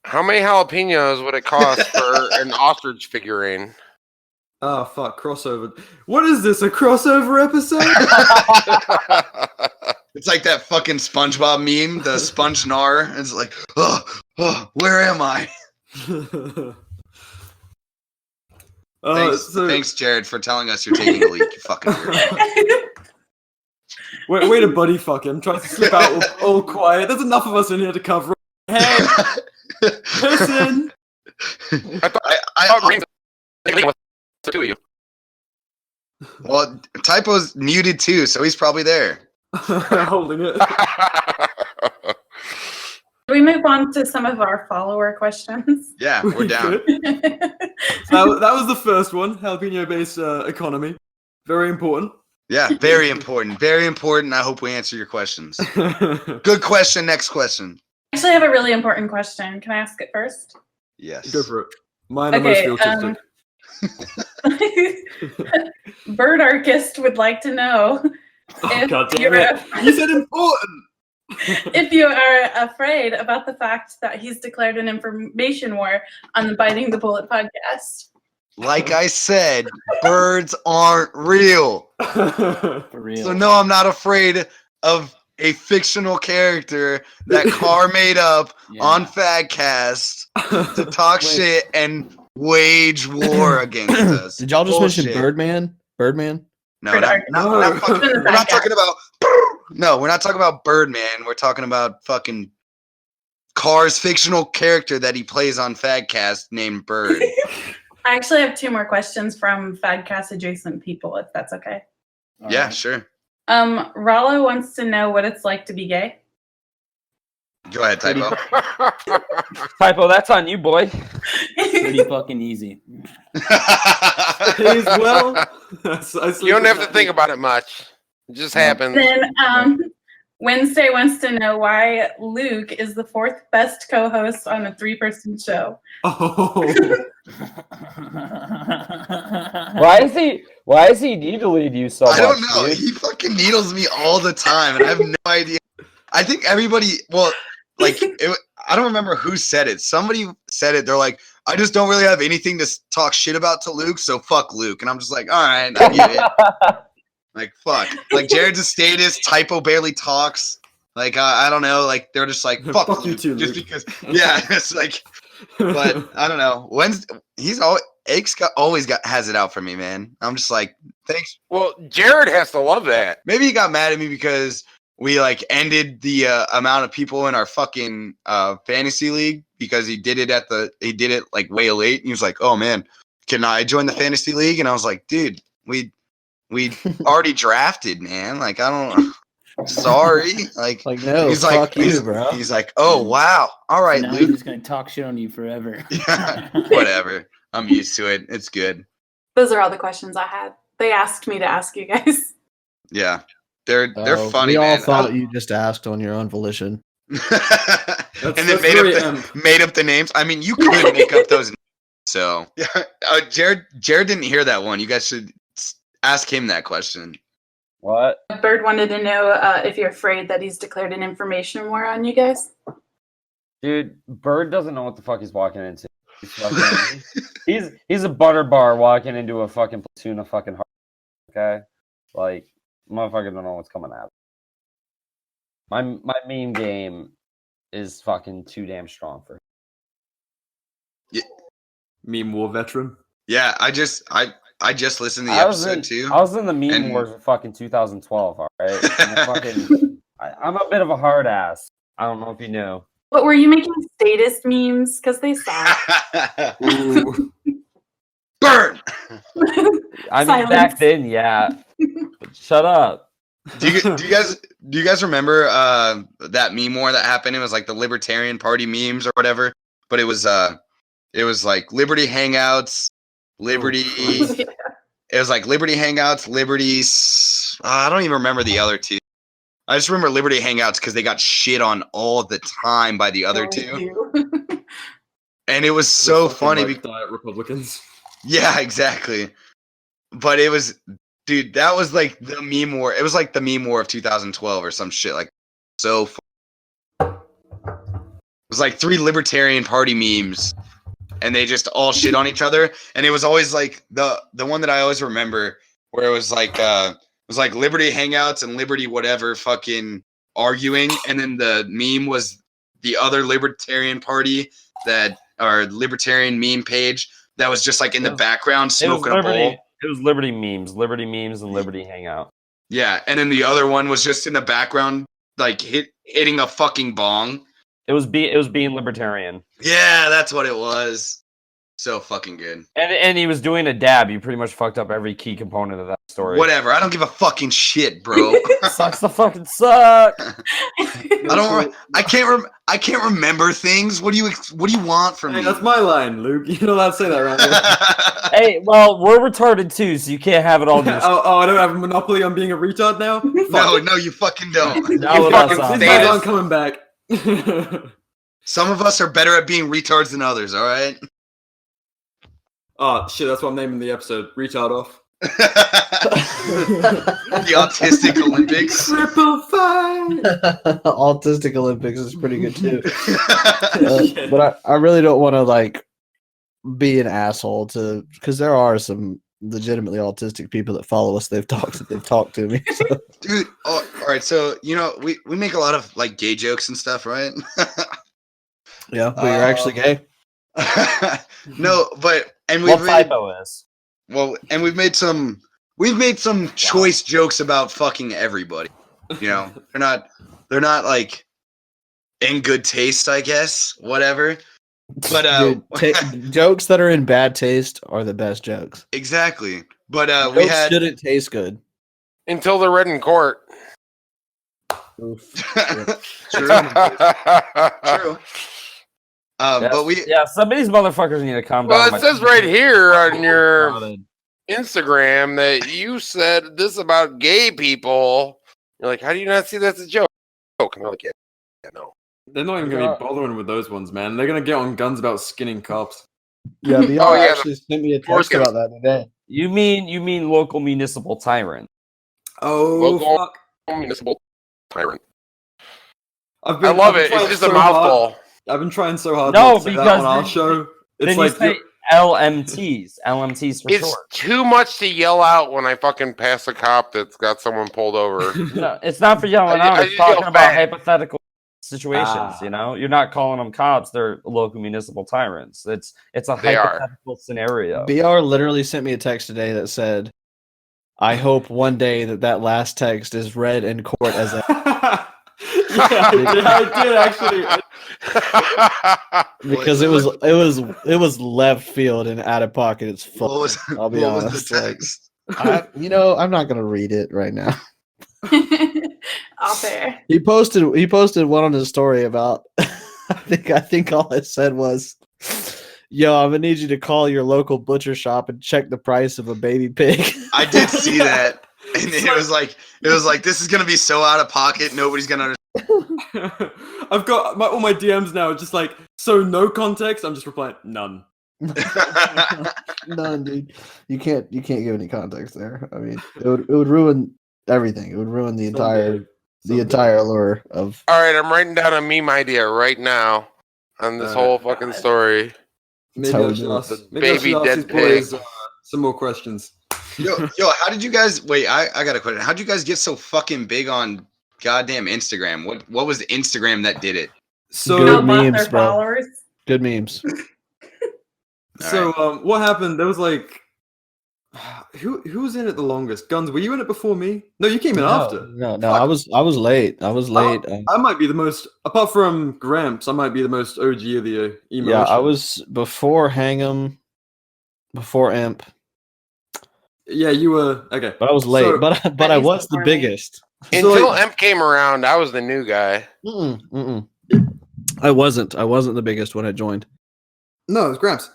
How many jalapenos would it cost for an ostrich figurine? Oh fuck, crossover. What is this, a crossover episode? It's like that fucking SpongeBob meme, the sponge gnar. It's like, where am I? Thanks, Jared, for telling us you're taking a leak, you fucking weirdo. Wait a buddy fuck him. Trying to slip out all quiet. There's enough of us in here to cover it. Hey, listen. I thought two of you. Well, Typo's muted too, so he's probably there. Holding it. Can we move on to some of our follower questions? Yeah, we're down. That was the first one. Jalapeno-based economy. Very important. Yeah, very important. Very important. I hope we answer your questions. Good question. Next question. I actually have a really important question. Can I ask it first? Yes. Go for it. Mine are most autistic. Bird Archist would like to know, If God damn you're it! You said important. if you are afraid about the fact that he's declared an information war on the Biting the Bullet podcast. Like I said, birds aren't real. For real. So no, I'm not afraid of a fictional character that Carr made up on Fadcast to talk shit and wage war against us. Did y'all just mention Bullshit. Birdman? Birdman? No, we're not talking about. No, we're not talking about Birdman. We're talking about fucking Carr's fictional character that he plays on Fadcast named Bird. I actually have 2 more questions from Fadcast adjacent people, if that's okay. Yeah, sure. Rollo wants to know what it's like to be gay. Go ahead, Typo. Typo, that's on you, boy. Pretty fucking easy. Pays well. You don't have to think about it much. It just happens. Then Wednesday wants to know why Luke is the 4th best co-host on a 3-person show. Oh. Why is he needling you so much? I don't know. Dude? He fucking needles me all the time, and I have no idea. I think everybody. Well, like I don't remember who said it. Somebody said it. They're like, I just don't really have anything to talk shit about to Luke, so fuck Luke. And I'm just like, all right, I get it. Like fuck. Like Jared's a statist. Typo barely talks. Like I don't know. Like they're just like fuck Fuck you Luke, too, just Luke. because. Yeah, it's like. But I don't know. He's always has it out for me, man. I'm just like, thanks. Well, Jared has to love that. Maybe he got mad at me because we like ended the amount of people in our fucking fantasy league because he did it like way late. And he was like, "Oh man, can I join the fantasy league?" And I was like, "Dude, we already drafted, man. Like I don't." Sorry, like no, he's fuck like, you, bro. He's like, oh wow, all right, Now Luke. he's just gonna talk shit on you forever. Yeah, whatever. I'm used to it. It's good. Those are all the questions I had. They asked me to ask you guys. Yeah, they're funny. We all man. thought you just asked on your own volition. And then made up the names. I mean, you could make up those names. So yeah, Jared didn't hear that one. You guys should ask him that question. What? Bird wanted to know if you're afraid that he's declared an information war on you guys. Dude, Bird doesn't know what the fuck he's walking into. He's a butter bar walking into a fucking platoon of fucking hard. Okay, like motherfucker don't know what's coming at him. My meme game is fucking too damn strong for him. Yeah. Meme war veteran. Yeah, I just listened to the episode too. I was in the meme wars of fucking 2012. All right, I'm a bit of a hard ass. I don't know if you knew. What were you making statist memes? Because they suck. Burn. I mean, back then, yeah. Shut up. Do you guys remember that meme war that happened? It was like the Libertarian Party memes or whatever, but it was like Liberty Hangouts, Liberty. Yeah. It was like Liberty Hangouts, Liberties. I don't even remember the other two. I just remember Liberty Hangouts because they got shit on all the time by the other two, and it was so funny. Like diet Republicans. Yeah, exactly. But it was, dude, that was like the meme war. It was like the meme war of 2012 or some shit. Like, so it was like 3 Libertarian Party memes, and they just all shit on each other. And it was always like the one that I always remember, where it was like Liberty Hangouts and Liberty whatever fucking arguing, and then the meme was the other Libertarian Party or Libertarian meme page that was just like in the background smoking a bowl. It was Liberty memes, and Liberty Hangout. Yeah, and then the other one was just in the background, like hitting a fucking bong. It was being libertarian. Yeah, that's what it was. So fucking good. And he was doing a dab. You pretty much fucked up every key component of that story. Whatever. I don't give a fucking shit, bro. Sucks to fucking suck. I can't remember things. What do you want from me? That's my line, Luke. You're not allowed to say that around here. Hey, well, we're retarded too, so you can't have it all. Oh, I don't have a monopoly on being a retard now? No, you fucking don't. These guys aren't coming back. Some of us are better at being retards than others, all right? Oh, shit, that's what I'm naming the episode. Retard off. The Autistic Olympics. Triple fight. Autistic Olympics is pretty good too. But I really don't want to like be an asshole to, because there are some legitimately autistic people that follow us. They've talked to me. So. Dude, all right. So we make a lot of like gay jokes and stuff, right? Yeah, but you're actually gay. No, but What typo is? Well, and we've made some choice jokes about fucking everybody. They're not like in good taste, I guess. Whatever. But jokes that are in bad taste are the best jokes. Exactly. But jokes shouldn't taste good until they're read in court. True. But some of these motherfuckers need to calm down. Well, it says right here on your Instagram that you said this about gay people. You're like, how do you not see that's a joke? And I'm like, yeah, no. They're not even going to be bothering with those ones, man. They're going to get on guns about skinning cops. Yeah, VR actually sent me a text about that today. You mean local municipal tyrant? Oh, local fuck. Municipal tyrant. I love it. It's just a mouthful. I've been trying so hard to say that on our show. It's like LMTs for it's short. Too much to yell out when I fucking pass a cop that's got someone pulled over. No, it's not for yelling out. It's talking about hypothetical situations. You're not calling them cops; they're local municipal tyrants. It's a hypothetical scenario. BR literally sent me a text today that said, "I hope one day that last text is read in court as a." I did actually. Because it was left field and out of pocket. It's full. I'll be honest. I'm not gonna read it right now. Off air. He posted one on his story about. I think all it said was, "Yo, I'm gonna need you to call your local butcher shop and check the price of a baby pig." I did see that, and it was like this is gonna be so out of pocket. Nobody's gonna understand. I've got all my DMs now. Just like, so no context. I'm just replying none. None, dude. You can't give any context there. I mean, it would ruin everything. It would ruin the entire allure of. All right, I'm writing down a meme idea right now on this whole fucking story. Maybe I should ask these boys some more questions. Yo, how did you guys? Wait, I got a question. How did you guys get so fucking big on goddamn Instagram? What was the Instagram that did it? So good memes, bro. Good memes. So what happened? There was like, who was in it the longest? Guns, were you in it before me? No, you came in after. No, I was late. I might be the most, apart from Gramps, I might be the most OG of the eMilitia. Yeah, I was before Hang'em, before Imp. Yeah, you were okay. But I was late. But I was the biggest. Until Imp came around, I was the new guy. I wasn't the biggest when I joined. No, it was Gramps.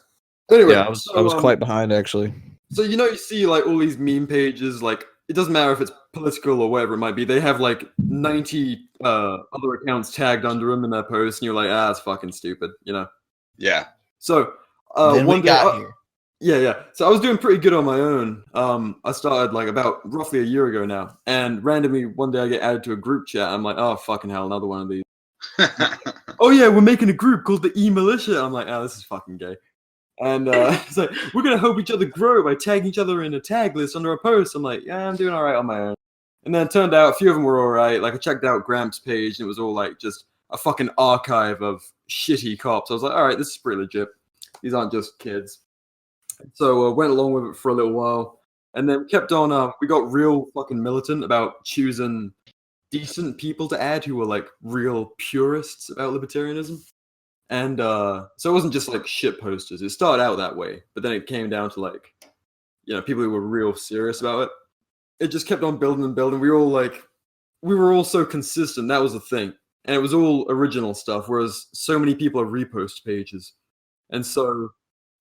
Anyway, yeah, I was quite behind actually. So you see like all these meme pages, like it doesn't matter if it's political or whatever it might be. They have like 90 other accounts tagged under them in their posts, and you're like, it's fucking stupid, Yeah. So then one day, here. Yeah. So I was doing pretty good on my own. I started like about roughly a year ago now, and randomly one day I get added to a group chat. I'm like, oh fucking hell, another one of these. Oh yeah, we're making a group called the eMilitia. I'm like, this is fucking gay. And it's like, we're gonna help each other grow by tagging each other in a tag list under a post. I'm like, yeah, I'm doing all right on my own. And then it turned out a few of them were all right. Like I checked out Gramps' page, and it was all like just a fucking archive of shitty cops. I was like, all right, this is pretty legit. These aren't just kids. So went along with it for a little while, and then kept on. We got real fucking militant about choosing decent people to add who were like real purists about libertarianism. And so it wasn't just like shit posters. It started out that way, but then it came down to like, people who were real serious about it. It just kept on building and building. We were all so consistent. That was the thing, and it was all original stuff. Whereas so many people are repost pages, and so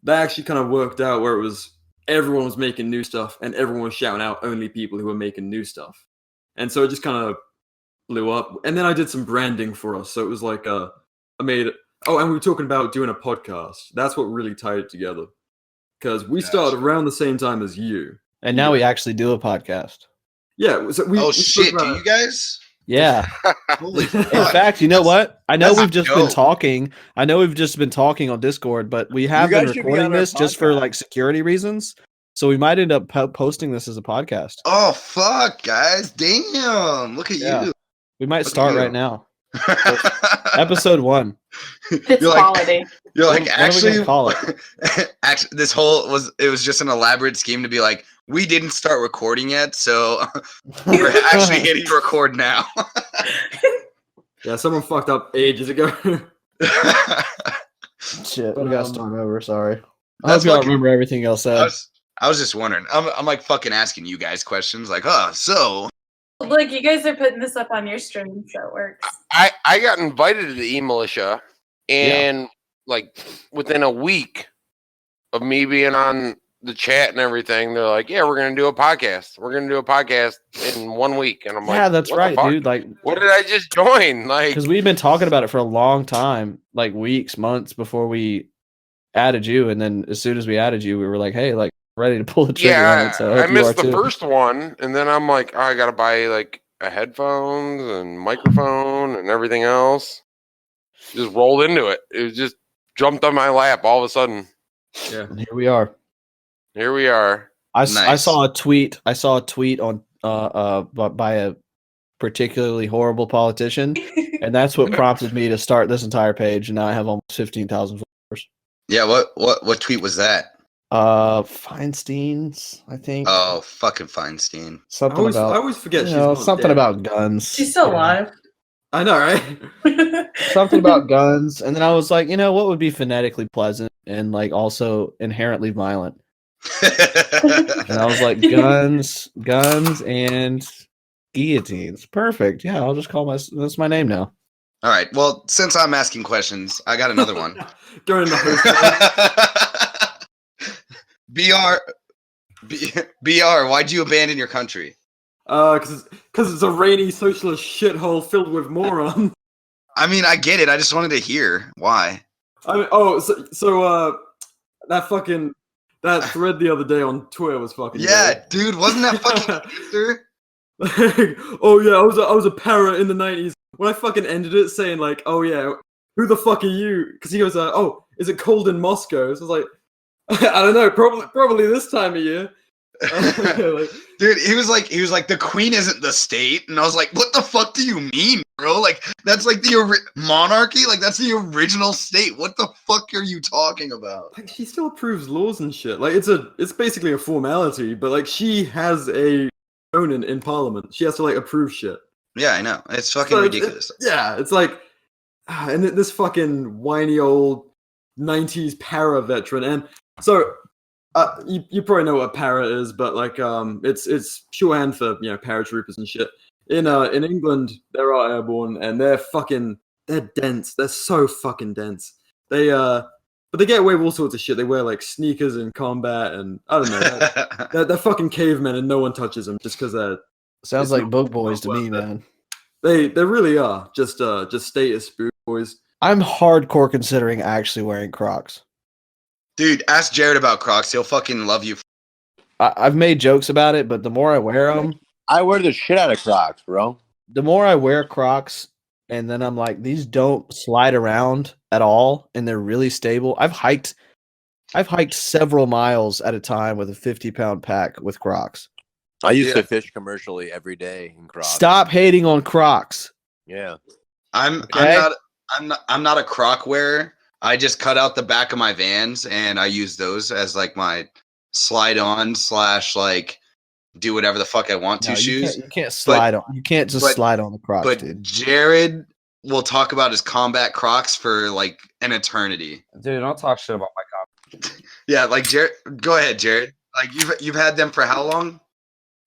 that actually kind of worked out where it was everyone was making new stuff, and everyone was shouting out only people who were making new stuff, and so it just kind of blew up. And then I did some branding for us, so it was like I made. Oh, and we were talking about doing a podcast. That's what really tied it together. Because we started around the same time as you. And now we actually do a podcast. Yeah. So we shit! spoke Do about you guys? Yeah. Holy In fuck! fact, you know what? I know That's we've just been dope. talking. I know we've just been talking on Discord, but we have been guys should be recording on our this just for podcast. like security reasons. So we might end up posting this as a podcast. Oh fuck, guys! Damn! Look at you. We might Look start at you. right now. Episode 1. It's You're like- quality. You're like, What are we actually, gonna call it? actually, this whole was just an elaborate scheme to be like, we didn't start recording yet, so we're actually hitting record now. Yeah, someone fucked up ages ago. Shit, But, we gotta start over. Sorry. I That's hope y'all fucking- remember everything else said. I was just wondering. I'm like fucking asking you guys questions, like, so. Look, you guys are putting this up on your stream, so it works. I got invited to the eMilitia, and like within a week of me being on the chat and everything, they're like, "Yeah, we're gonna do a podcast. We're gonna do a podcast in 1 week." And I'm like, Yeah, that's "What the right, fuck? dude. Like, What did I just join?" Like, because we've been talking about it for a long time, like weeks, months before we added you, and then as soon as we added you, we were like, "Hey, like, ready to pull the trigger on yeah, it." So I hope you are missed the too. first one, and then I'm like, oh, I gotta buy like a headphones and microphone and everything else. Just rolled into it. It just jumped on my lap all of a sudden. Yeah. And here we are. Here we are. I Nice. saw a tweet. I saw a tweet on by a particularly horrible politician, and that's what prompted me to start this entire page. And now I have almost 15,000 followers. Yeah, what tweet was that? Feinstein's, I think. Oh, fucking Feinstein. Something I about always forget you she's know, not something dead. about guns. She's still alive. I know, right? Something about guns, and then I was like, you know, what would be phonetically pleasant and like also inherently violent? And I was like, guns, and guillotines. Perfect. Yeah, I'll just call that's my name now. All right. Well, since I'm asking questions, I got another one. Going in the host. BR, why'd you abandon your country? Because it's a rainy socialist shithole filled with morons. I mean, I get it. I just wanted to hear why. I mean, so that thread the other day on Twitter was fucking Yeah, dude, wasn't that fucking gangster? great. Oh yeah, I was a para in the 90s. When I fucking ended it saying like, oh yeah, who the fuck are you? Because he goes, oh, is it cold in Moscow? So I was like, I don't know, probably this time of year. Like, Dude, he was like, the queen isn't the state, and I was like, what the fuck do you mean, bro? Like, that's like the monarchy, like that's the original state. What the fuck are you talking about? like she still approves laws and shit. Like it's basically a formality, but like she has a opponent in parliament. She has to like approve shit. Yeah, I know. It's fucking So ridiculous. It's like, and this fucking whiny old 90s para veteran. And so you probably know what a para is, but like it's shorthand for paratroopers and shit. In England, there are airborne, and they're dense. They're so fucking dense. But they get away with all sorts of shit. They wear like sneakers in combat, and I don't know. They're fucking cavemen, and no one touches them just because they're. Sounds It's like not- book boys to not me, worth it. man. They really are just status spook boys. I'm hardcore considering actually wearing Crocs. Dude, ask Jared about Crocs. He'll fucking love you. I've made jokes about it, but the more I wear them, I wear the shit out of Crocs, bro. the more I wear Crocs, and then I'm like, these don't slide around at all, and they're really stable. I've hiked several miles at a time with a 50-pound pack with Crocs. I used Yeah. to fish commercially every day in Crocs. Stop hating on Crocs. Yeah. I'm Okay. not a Croc wearer. I just cut out the back of my Vans and I use those as like my slide on / like do whatever the fuck I want to No, shoes. You can't slide on. You can't just but- slide on the Crocs, But dude. Jared will talk about his combat Crocs for like an eternity. Dude, don't talk shit about my cop. Yeah, like Jared. Go ahead, Jared. Like you've had them for how long?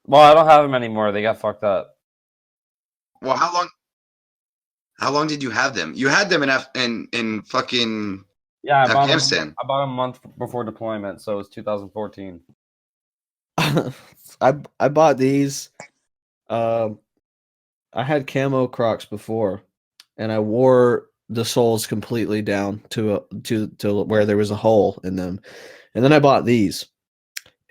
Well, I don't have them anymore. They got fucked up. Well, how long? How long did you have them? You had them in fucking Yeah, Afghanistan. I bought 'em a month before deployment, so it was 2014. I bought these. I had camo Crocs before, and I wore the soles completely down to where there was a hole in them, and then I bought these,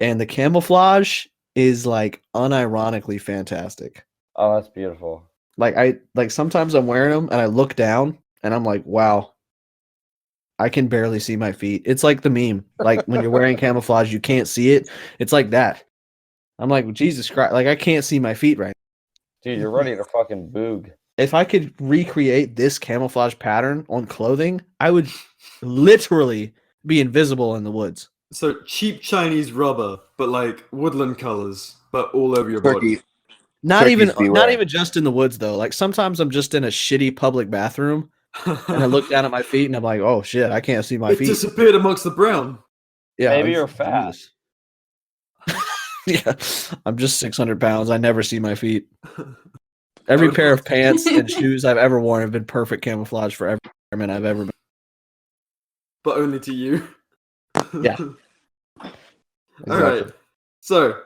and the camouflage is like unironically fantastic. Oh, that's beautiful. Like sometimes I'm wearing them and I look down and I'm like, wow, I can barely see my feet. It's like the meme. Like when you're wearing camouflage, you can't see it. It's like that. I'm like, Jesus Christ, like I can't see my feet right Dude, you're ready to fucking boog. If I could recreate this camouflage pattern on clothing, I would literally be invisible in the woods. So cheap Chinese rubber, but like woodland colors, but all over your body. Not even just in the woods though. Like sometimes I'm just in a shitty public bathroom and I look down at my feet and I'm like, oh shit, I can't see my It feet. disappeared amongst the brown. Yeah, Maybe you're fat. Yeah, I'm just 600 pounds. I never see my feet. Every pair of pants and shoes I've ever worn have been perfect camouflage for every environment I've ever been. But only to you. Yeah. All right. So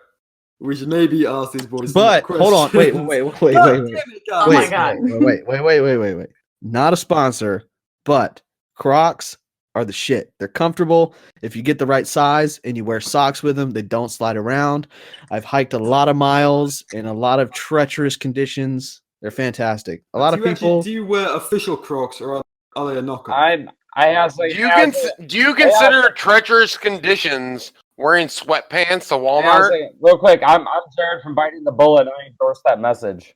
we should maybe ask these boys. But hold on, wait. Oh my God. Wait. Not a sponsor, but Crocs are the shit. They're comfortable. If you get the right size and you wear socks with them, they don't slide around. I've hiked a lot of miles in a lot of treacherous conditions. They're fantastic. A lot of people. Do you wear official Crocs or are they a knockoff? Do you consider treacherous conditions wearing sweatpants to Walmart? Real quick, I'm Jared from Biting the Bullet. I endorse that message.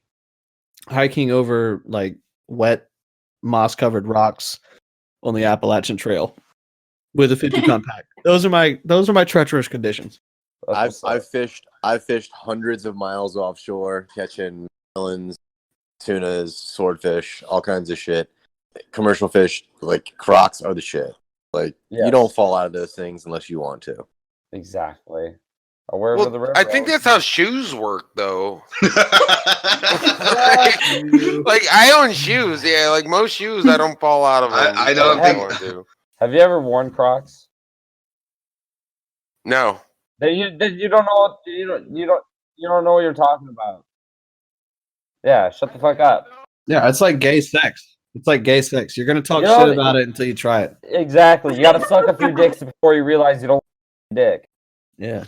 Hiking over like wet, moss-covered rocks on the Appalachian Trail with a 50-pound pack. Those are my treacherous conditions. I've fished hundreds of miles offshore, catching melons, tunas, swordfish, all kinds of shit. Commercial fish, like Crocs, are the shit. Like you don't fall out of those things unless you want to. Exactly. I think that's how shoes work, though. Like I own shoes, yeah. Like most shoes, I don't fall out of them. I don't think. Have you ever worn Crocs? No. Then you don't know you don't know what you're talking about. Yeah, shut the fuck up. Yeah, it's like gay sex. It's like gay sex. You're gonna talk shit about it until you try it. Exactly. You gotta suck a few dicks before you realize you don't like dick. Yeah.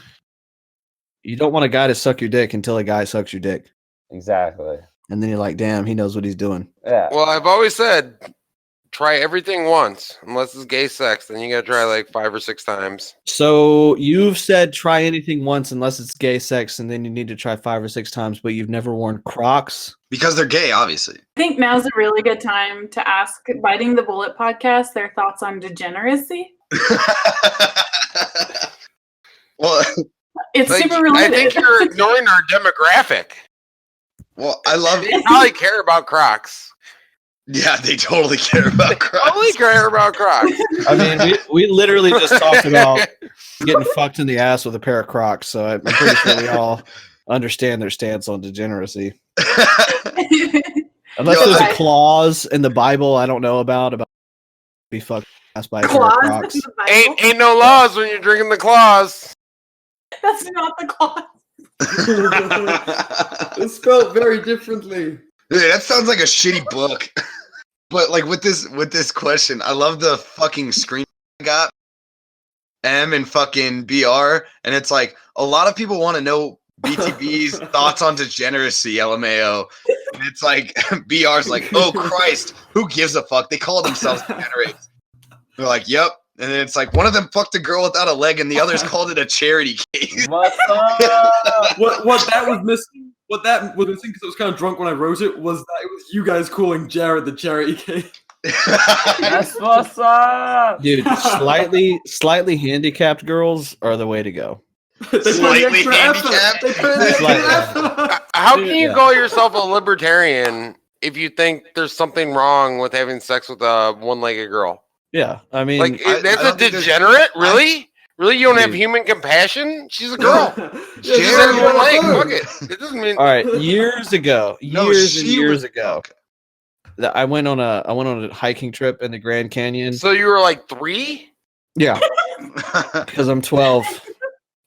You don't want a guy to suck your dick until a guy sucks your dick. Exactly. And then you're like, damn, he knows what he's doing. Yeah. Well, I've always said, try everything once. Unless it's gay sex, then you gotta try like 5 or 6 times. So you've said try anything once unless it's gay sex, and then you need to try 5 or 6 times, but you've never worn Crocs? Because they're gay, obviously. I think now's a really good time to ask Biting the Bullet podcast their thoughts on degeneracy. Well, it's super related. I think you're ignoring our demographic. Well, I love They probably care about Crocs. Yeah, they totally care about Crocs. Totally care about Crocs. I mean, we literally just talked about getting fucked in the ass with a pair of Crocs, so I'm pretty sure we all understand their stance on degeneracy. Unless there's a clause in the Bible I don't know about be fucked ass by a pair of Crocs. Ain't no laws when you're drinking the claws. That's not the clause. It's spelled very differently. Dude, that sounds like a shitty book. But like with this question, I love the fucking screen I got. M and fucking BR, and it's like a lot of people want to know BTB's thoughts on degeneracy, LMAO. And it's like BR's like, oh Christ, who gives a fuck? They call themselves degenerates. They're like, yep. And then it's like one of them fucked a girl without a leg, and the others called it a charity case. What's up? What that was missing? What that was missing because I was kind of drunk when I wrote it was that it was you guys calling Jared the charity case. That's what's up, dude. Slightly handicapped girls are the way to go. Slightly handicapped. How can you call yourself a libertarian if you think there's something wrong with having sex with a one-legged girl? Yeah, I mean, like that's a degenerate. Really? Really, you don't have human compassion? She's a girl. She just has one leg. Fuck it. It doesn't mean. All right, years ago, years ago, I went on a hiking trip in the Grand Canyon. So you were like 3? Yeah, because I'm 12.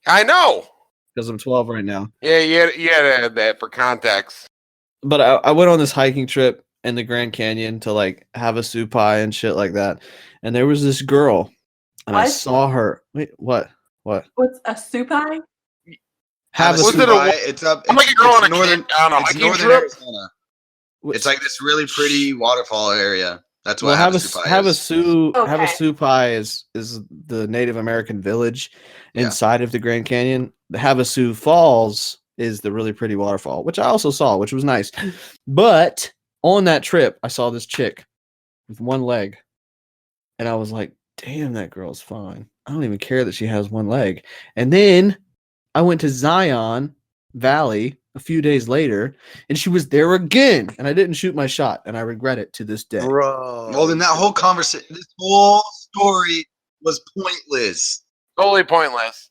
I know. Because I'm 12 right now. Yeah, you had to add that for context. But I went on this hiking trip in the Grand Canyon to like have a soup pie and shit like that, and there was this girl. And I saw her. Wait, what? What's a soup pie? Havasupai. It's up. I'm like a girl on a northern hiking northern trip. Arizona. It's like this really pretty waterfall area. That's what Well, Havasupai is. Havasupai is the Native American village inside of the Grand Canyon. The Havasu Falls is the really pretty waterfall, which I also saw, which was nice. But on that trip, I saw this chick with one leg, and I was like, damn, that girl's fine. I don't even care that she has one leg. And then I went to Zion Valley a few days later, and she was there again, and I didn't shoot my shot, and I regret it to this day. Bro. Well, then that whole conversation, this whole story was pointless. Totally pointless.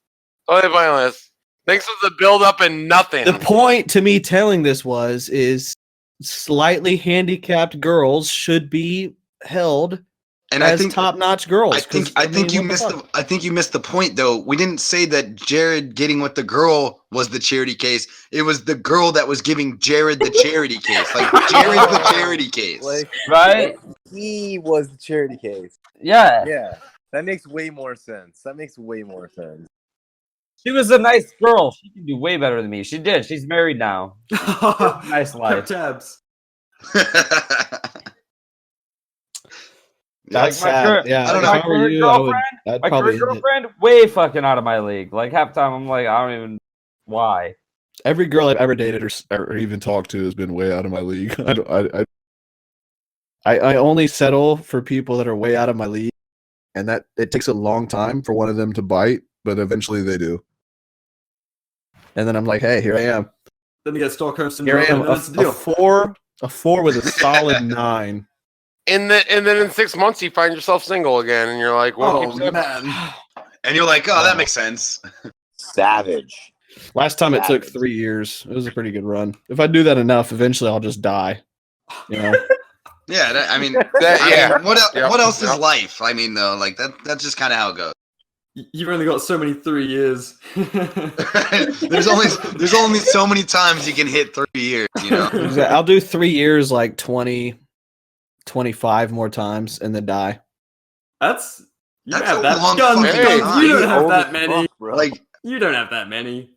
Totally pointless. Thanks for the build up and nothing. The point to me telling this is slightly handicapped girls should be held and as I think top-notch girls. I think you missed the point though. We didn't say that Jared getting with the girl was the charity case. It was the girl that was giving Jared the charity case. Like Jared's the charity case. Like, Right? He was the charity case. Yeah. Yeah. That makes way more sense. She was a nice girl. She can do way better than me. She did. She's married now. Nice life. Tabs. That's like sad. Yeah, I don't my know. current girlfriend, my current girlfriend, way fucking out of my league. Like half the time, I'm like, I don't even why. Every girl I've ever dated or even talked to has been way out of my league. I only settle for people that are way out of my league, and that it takes a long time for one of them to bite, but eventually they do. And then I'm like, hey, here I am. Then you get Stockholm syndrome. Here I am, a four with a solid 9. And then in 6 months you find yourself single again, and you're like, "Well, man!" And you're like, "Oh, that makes sense." Savage. Last time it took 3 years. It was a pretty good run. If I do that enough, eventually I'll just die. You know? Yeah, I mean, yeah. What else is life? I mean, though, like that's just kind of how it goes. You've only got so many 3 years. there's only so many times you can hit 3 years. You know, I'll do 3 years, like 20, 25 more times, and then die. That's a that long Guns, fucking Guns, time. you don't have that Fuck, many. bro. like You don't have that many.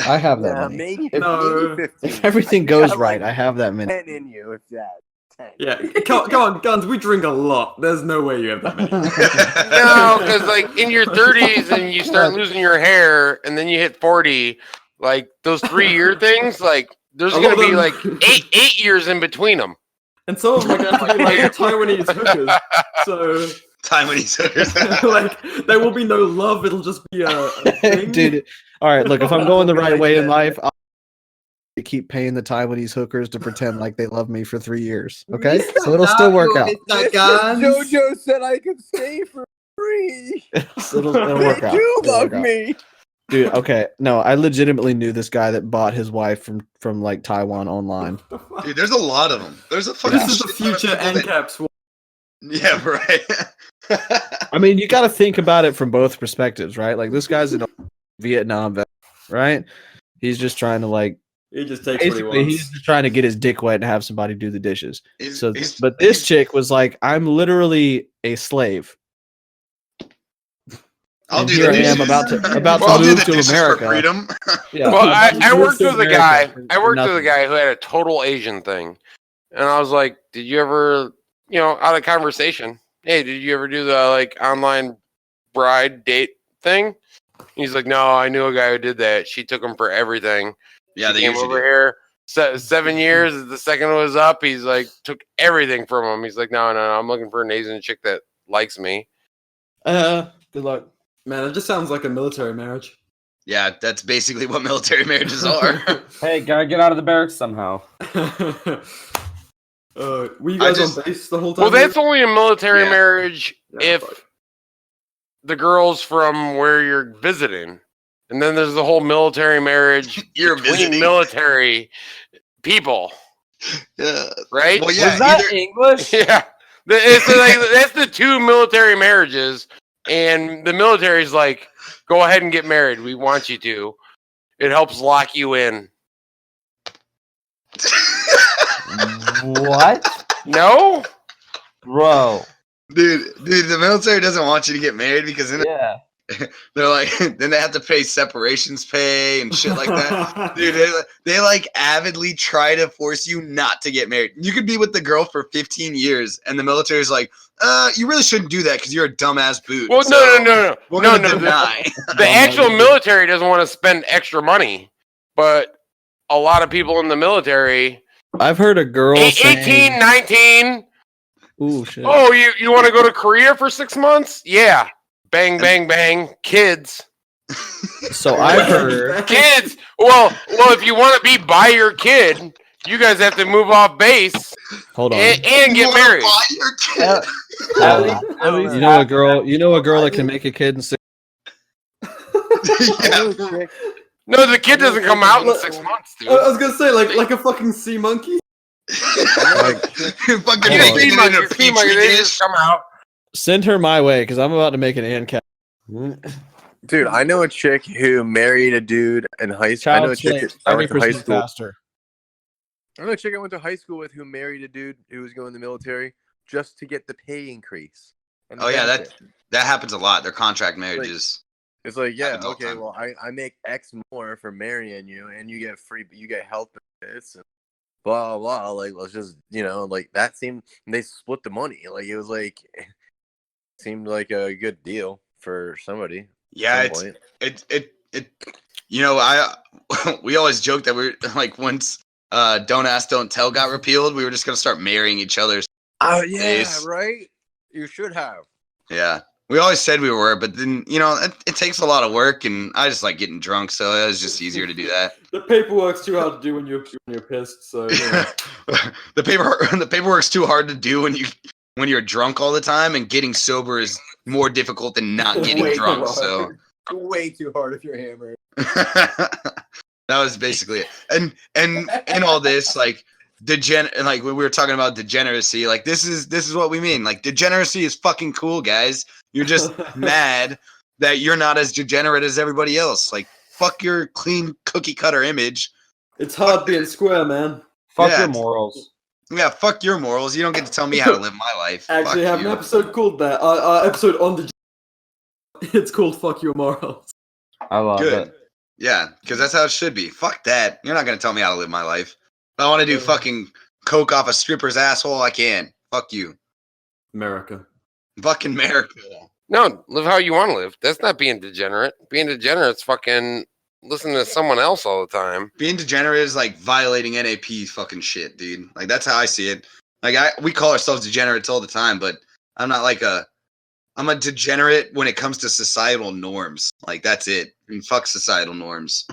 I have that Yeah, many. maybe, No. maybe 15. If everything You goes got, right, like, I have that many. 10 in you, if that. 10. Yeah, come on, Guns. We drink a lot. There's no way you have that many. no, because like in your 30s and you start losing your hair, and then you hit 40, like those 3-year things, like there's A gonna lot of be them- like eight years in between them. And some of them are going to be like Taiwanese hookers. So Taiwanese hookers. like there will be no love. It'll just be a thing. Dude, all right, look, if I'm going the right way in life, I'll keep paying the Taiwanese hookers to pretend like they love me for 3 years. Okay? So it'll still work out. JoJo said I could stay for free. It'll work out. You It'll love work out. me. Dude, okay. No, I legitimately knew this guy that bought his wife from like Taiwan online. Dude, there's a lot of them. There's a fucking. This is the shit ton of future people that- NCAPS. Yeah, right. I mean, you got to think about it from both perspectives, right? Like this guy's in a Vietnam vet, right? He's just trying to like He just takes what he basically wants. he's just trying to get his dick wet and have somebody do the dishes. He's- So, he's- but this chick was like, I'm literally a slave. I'll And do here the I am dishes. about I'll to do move the to dishes America. for freedom. Yeah. Well, I Moved worked to with a guy. America I worked with a nothing. guy who had a total Asian thing, and I was like, "Did you ever, out of conversation? Hey, did you ever do the like online bride date thing?" He's like, "No, I knew a guy who did that. She took him for everything. Yeah, She they came usually over do. here. 7 years. The second was up. He's like, took everything from him. He's like, no. I'm looking for an Asian chick that likes me. Good luck. Man, it just sounds like a military marriage. Yeah, that's basically what military marriages are. Hey, gotta get out of the barracks somehow. Were you guys on base the whole time? Well, that's only a military Yeah. marriage Yeah, if fuck. the girl's from where you're visiting. And then there's the whole military marriage You're between visiting. military people, Yeah. right? Well, yeah. Was that either- English? Yeah. That's the two military marriages. And the military's like, go ahead and get married. We want you to. It helps lock you in. What? No? Bro. Dude, the military doesn't want you to get married because then Yeah. they're like, then they have to pay separations pay and shit like that. Dude, they like avidly try to force you not to get married. You could be with the girl for 15 years, and the military's like, you really shouldn't do that because you're a dumbass boot. Well, so no. We're gonna deny. The actual military doesn't want to spend extra money, but a lot of people in the military. I've heard a girl 18, 19. Ooh, shit. Oh, you want to go to Korea for 6 months? Yeah. Bang, bang, bang. Kids. So I've heard kids. Well, if you want to be by your kid, you guys have to move off base. Hold on. And get married. Buy your kid. At least You know a girl that can make a kid in 6. No, the kid doesn't come out in 6 months, dude. I was gonna say like a fucking sea monkey. Fucking Yeah, making it in a sea monkey, petri they dish. just come out. Send her my way because I'm about to make an ANCAP. Dude, I know a chick who married a dude in high school. I know a chick I went to high school. Faster. I know a chick I went to high school with who married a dude who was going in the military just to get the pay increase. And Oh yeah, benefit. that happens a lot. They're contract marriages. It's like, yeah, happens all the okay, time. well, I make X more for marrying you, and you get health benefits, and blah blah. Like, let's just, like that seemed. And they split the money. Like it was like, seemed like a good deal for somebody. Yeah, at some point. it. I we always joke that we're like once Don't Ask, Don't Tell got repealed, we were just gonna start marrying each other. Oh yeah, right. You should have. Yeah, we always said we were, but then it takes a lot of work, and I just like getting drunk, so it was just easier to do that. The paperwork's too hard to do when you're pissed. So the paperwork's too hard to do when you're drunk all the time, and getting sober is more difficult than not getting Way drunk. too So hard. Way too hard if you're hammered. that was basically it. And all this like like when we were talking about degeneracy, like this is what we mean. Like degeneracy is fucking cool, guys. You're just mad that you're not as degenerate as everybody else. Like fuck your clean cookie cutter image. It's hard being square, man. Fuck your morals. Yeah, fuck your morals. You don't get to tell me how to live my life. Actually, Fuck have you. an episode called that. Our episode on the. It's called "Fuck Your Morals." I love Good. it. Yeah, because that's how it should be. Fuck that. You're not gonna tell me how to live my life. If I want to do fucking coke off a stripper's asshole, I can. Fuck you. America. Fucking America. No, live how you want to live. That's not being degenerate. Being degenerate's fucking listening to someone else all the time. Being degenerate is like violating NAP fucking shit, dude. Like that's how I see it. Like we call ourselves degenerates all the time, but I'm not like I'm a degenerate when it comes to societal norms. Like that's it. I mean, fuck societal norms.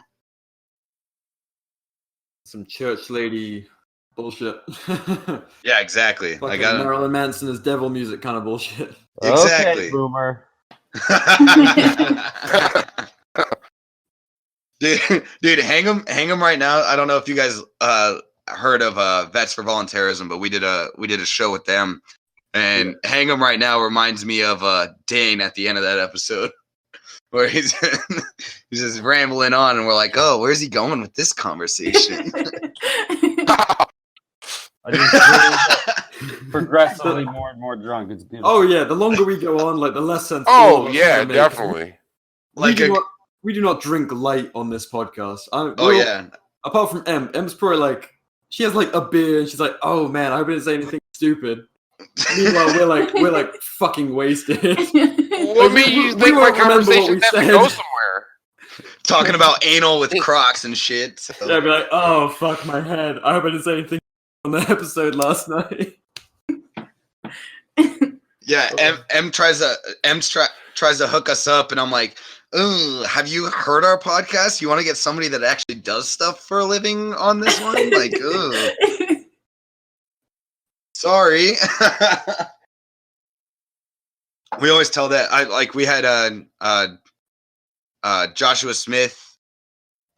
Some church lady bullshit. Yeah, exactly. Fucking Like Marilyn Manson is devil music kind of bullshit. Exactly. Okay, boomer. dude, hang him right now. I don't know if you guys heard of Vets for Voluntarism, but we did a show with them, and hang him right now reminds me of Dane at the end of that episode, where he's just rambling on, and we're like, oh, where's he going with this conversation? I just progressively more and more drunk. It's beautiful. Oh yeah, the longer we go on, like the less sense. Oh yeah, definitely. We do not drink light on this podcast. Yeah. Apart from Em's probably like she has like a beer and she's like, oh man, I hope I didn't say anything stupid. Meanwhile, we're like fucking wasted. Well, you think my conversations have to go somewhere? Talking about anal with Crocs and shit. So. Yeah, I'd be like, oh fuck my head. I hope I didn't say anything on the episode last night. Yeah, M tries to hook us up, and I'm like, "Ooh, have you heard our podcast? You want to get somebody that actually does stuff for a living on this one?" Like, ooh, sorry. We always tell that. We had Joshua Smith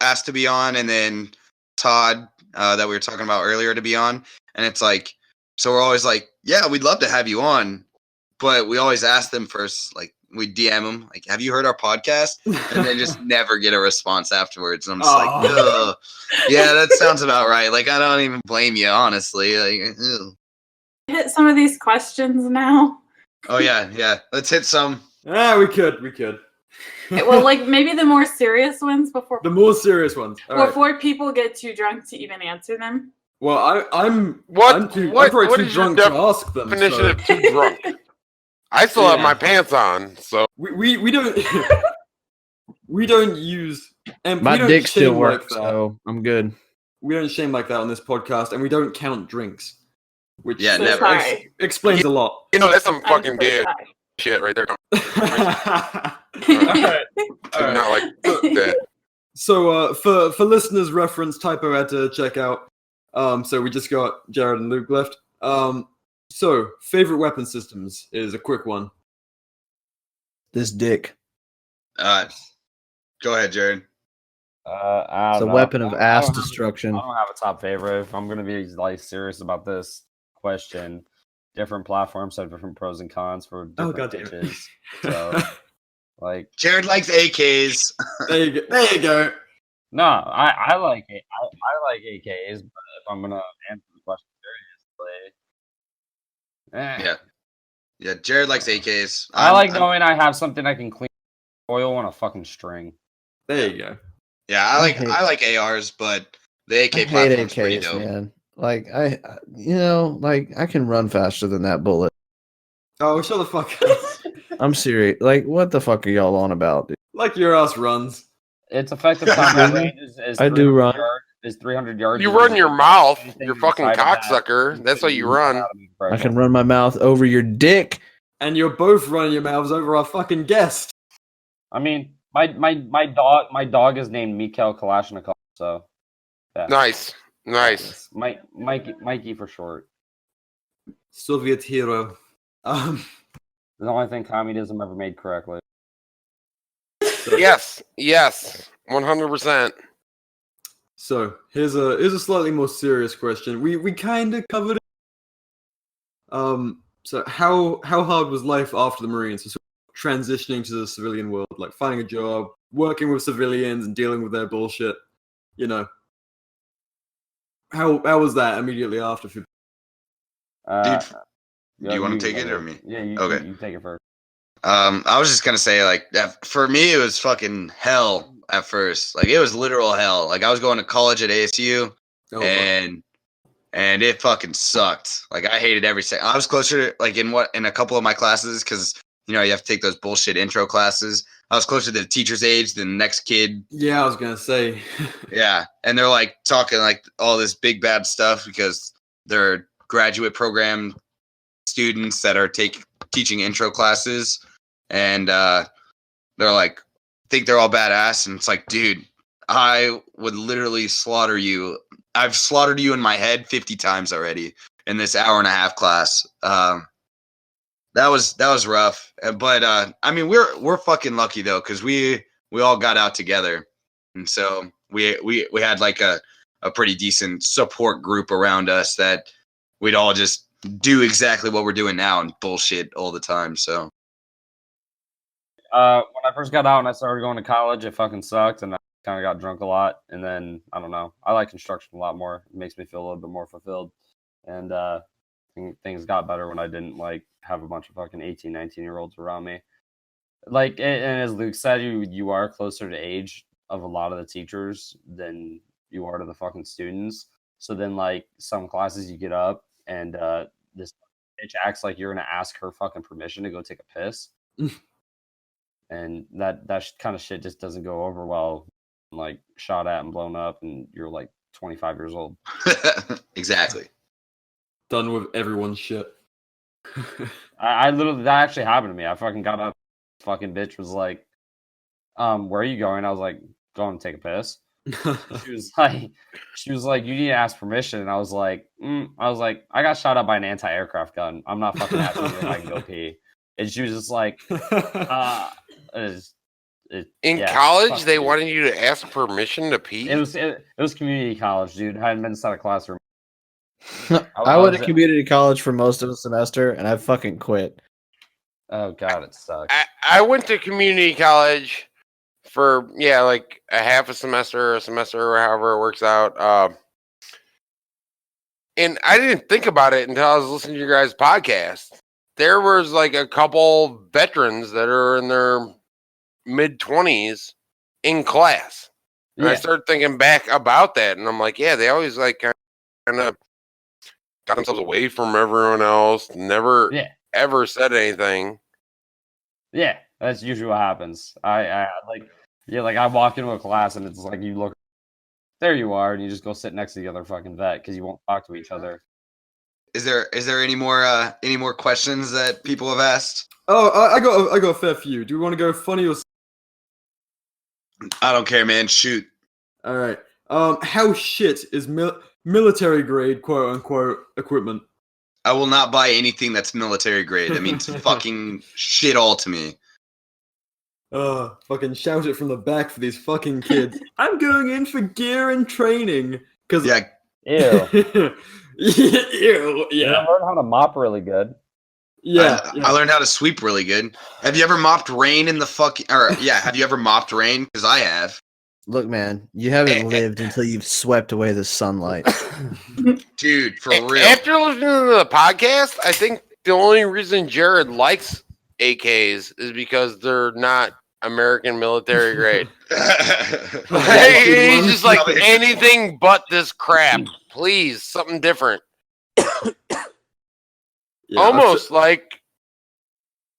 asked to be on, and then Todd that we were talking about earlier to be on, and it's like, so we're always like, yeah, we'd love to have you on. But we always ask them first, like we DM them, like, "Have you heard our podcast?" And they just never get a response afterwards. And I'm just like, ugh. Yeah, that sounds about right. Like I don't even blame you, honestly. Like, ugh. Hit some of these questions now. Oh yeah. Let's hit some. Yeah, we could. Well, like maybe the more serious ones before. The more serious ones. All right. Before people get too drunk to even answer them. Well, I'm What probably too is your drunk to ask them. definition So. of too drunk? I still have my pants on, so We don't we don't use and My we don't dick still shame works, like that. so I'm good. We don't shame like that on this podcast, and we don't count drinks, which Yeah, never. explains a lot. You know, that's some fucking gay shit right there. Not like that. So for listeners' reference, Typo had to check out. So we just got Jared and Luke left. So favorite weapon systems is a quick one. This dick. Go ahead, Jared. It's a weapon of ass destruction. I don't have a top favorite. If I'm gonna be like serious about this question, different platforms have different pros and cons for different ditches. So, like, Jared likes AKs. There you go. No, I like it. I like AKs, but if I'm gonna answer the question seriously, Yeah, Jared likes AKs. I like knowing I have something I can clean oil on a fucking string. There you go. Yeah, I like ARs, but the AK I hate platform's pretty AKs, dope. man. Like I can run faster than that bullet. Oh, shut the fuck up. I'm serious. Like, what the fuck are y'all on about, dude? Like your ass runs. Its effective time range is I do run. Is 300 yards. You run your mouth, you fucking cocksucker. That's how you run. I can run my mouth over your dick. And you're both running your mouths over our fucking guest. I mean, my dog is named Mikhail Kalashnikov, so yeah. Nice. Mikey for short. Soviet hero. The only thing communism ever made correctly. Yes, 100%. So here's a slightly more serious question. We kind of covered it. So how hard was life after the Marines? So sort of transitioning to the civilian world, like finding a job, working with civilians, and dealing with their bullshit. You know, how was that immediately after? Dude, do you want to take it or me? Yeah, you take it first. I was just gonna say, like, for me, it was fucking hell at first. Like, it was literal hell. Like, I was going to college at ASU, and it fucking sucked. Like, I hated every second. I was closer, like, in a couple of my classes, because you know you have to take those bullshit intro classes. I was closer to the teacher's age than the next kid. Yeah, I was gonna say. Yeah, and they're like talking like all this big bad stuff because they're graduate program students that are teaching intro classes, and they're like think they're all badass, and it's like, dude, I would literally slaughter you. I've slaughtered you in my head 50 times already in this hour and a half class. That was rough, but I mean we're fucking lucky though, because we all got out together, and so we had like a pretty decent support group around us that we'd all just do exactly what we're doing now and bullshit all the time. So when I first got out and I started going to college, it fucking sucked, and I kind of got drunk a lot. And then I don't know, I like construction a lot more. It makes me feel a little bit more fulfilled, and things got better when I didn't like have a bunch of fucking 18, 19-year-olds around me. Like, and as Luke said, you are closer to age of a lot of the teachers than you are to the fucking students. So then, like, some classes you get up and this bitch acts like you're gonna ask her fucking permission to go take a piss, and that kind of shit just doesn't go over well. Like, shot at and blown up, and you're like 25 years old. Exactly. Done with everyone's shit. I literally, that actually happened to me. I fucking got up. Fucking bitch was like, where are you going? I was like, going to take a piss. She was like, you need to ask permission. And I was like, I got shot up by an anti-aircraft gun. I'm not fucking asking you if I can go pee. And she was just like, in college, they wanted you to ask permission to pee? It was community college, dude. I hadn't been inside a classroom. I went to community college for most of the semester, and I fucking quit. Oh god, it sucks. I went to community college for like a half a semester, or however it works out. And I didn't think about it until I was listening to your guys' podcast. There was like a couple veterans that are in their mid-20s in class. And I started thinking back about that, and I'm like, yeah, they always like kind of got themselves away from everyone else, never ever said anything. Yeah, that's usually what happens. I walk into a class and it's like you look, there you are, and you just go sit next to the other fucking vet because you won't talk to each other. Is there any more questions that people have asked? Oh, I got a fair few. Do you want to go funny or? I don't care, man. Shoot. All right. How shit is military grade quote unquote equipment? I will not buy anything that's military grade. That means fucking shit all to me. Fucking shout it from the back for these fucking kids. I'm going in for gear and training. Cause Ew. Ew, Yeah, I learned how to mop really good. I learned how to sweep really good. Have you ever mopped rain in the fucking? Have you ever mopped rain? Because I have. Look, man, you haven't lived until you've swept away the sunlight. Dude, for real. After listening to the podcast, I think the only reason Jared likes AKs is because they're not American military grade. He's just like, anything but this crap. Please, something different. Almost like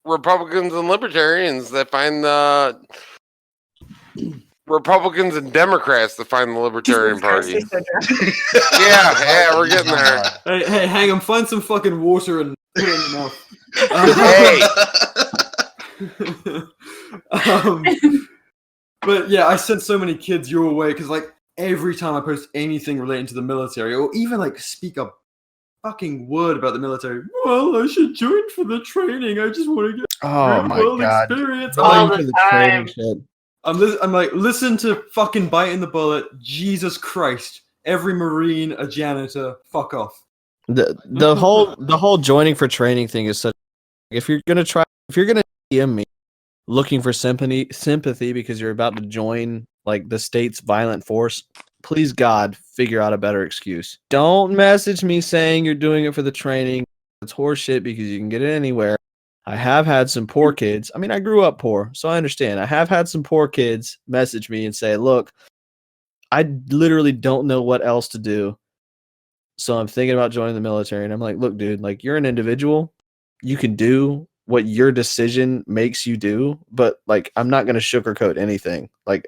Republicans and Libertarians that find the Republicans and Democrats that find the Libertarian Party. yeah, we're getting there. Hey, hang on, find some fucking water and put it in your mouth. But yeah, I sent so many kids your way because like every time I post anything relating to the military or even like speak a fucking word about the military, well, I should join for the training. I just want to get real-world experience. All the time. I'm like, listen to fucking Biting the Bullet. Jesus Christ. Every Marine a janitor. Fuck off. The whole joining for training thing is such. If you're gonna DM me looking for sympathy because you're about to join like the state's violent force, please God, figure out a better excuse. Don't message me saying you're doing it for the training. It's horseshit because you can get it anywhere. I have had some poor kids. I mean, I grew up poor, so I understand. I have had some poor kids message me and say, look, I literally don't know what else to do. So I'm thinking about joining the military. And I'm like, look, dude, like you're an individual. You can do what your decision makes you do. But like, I'm not going to sugarcoat anything. And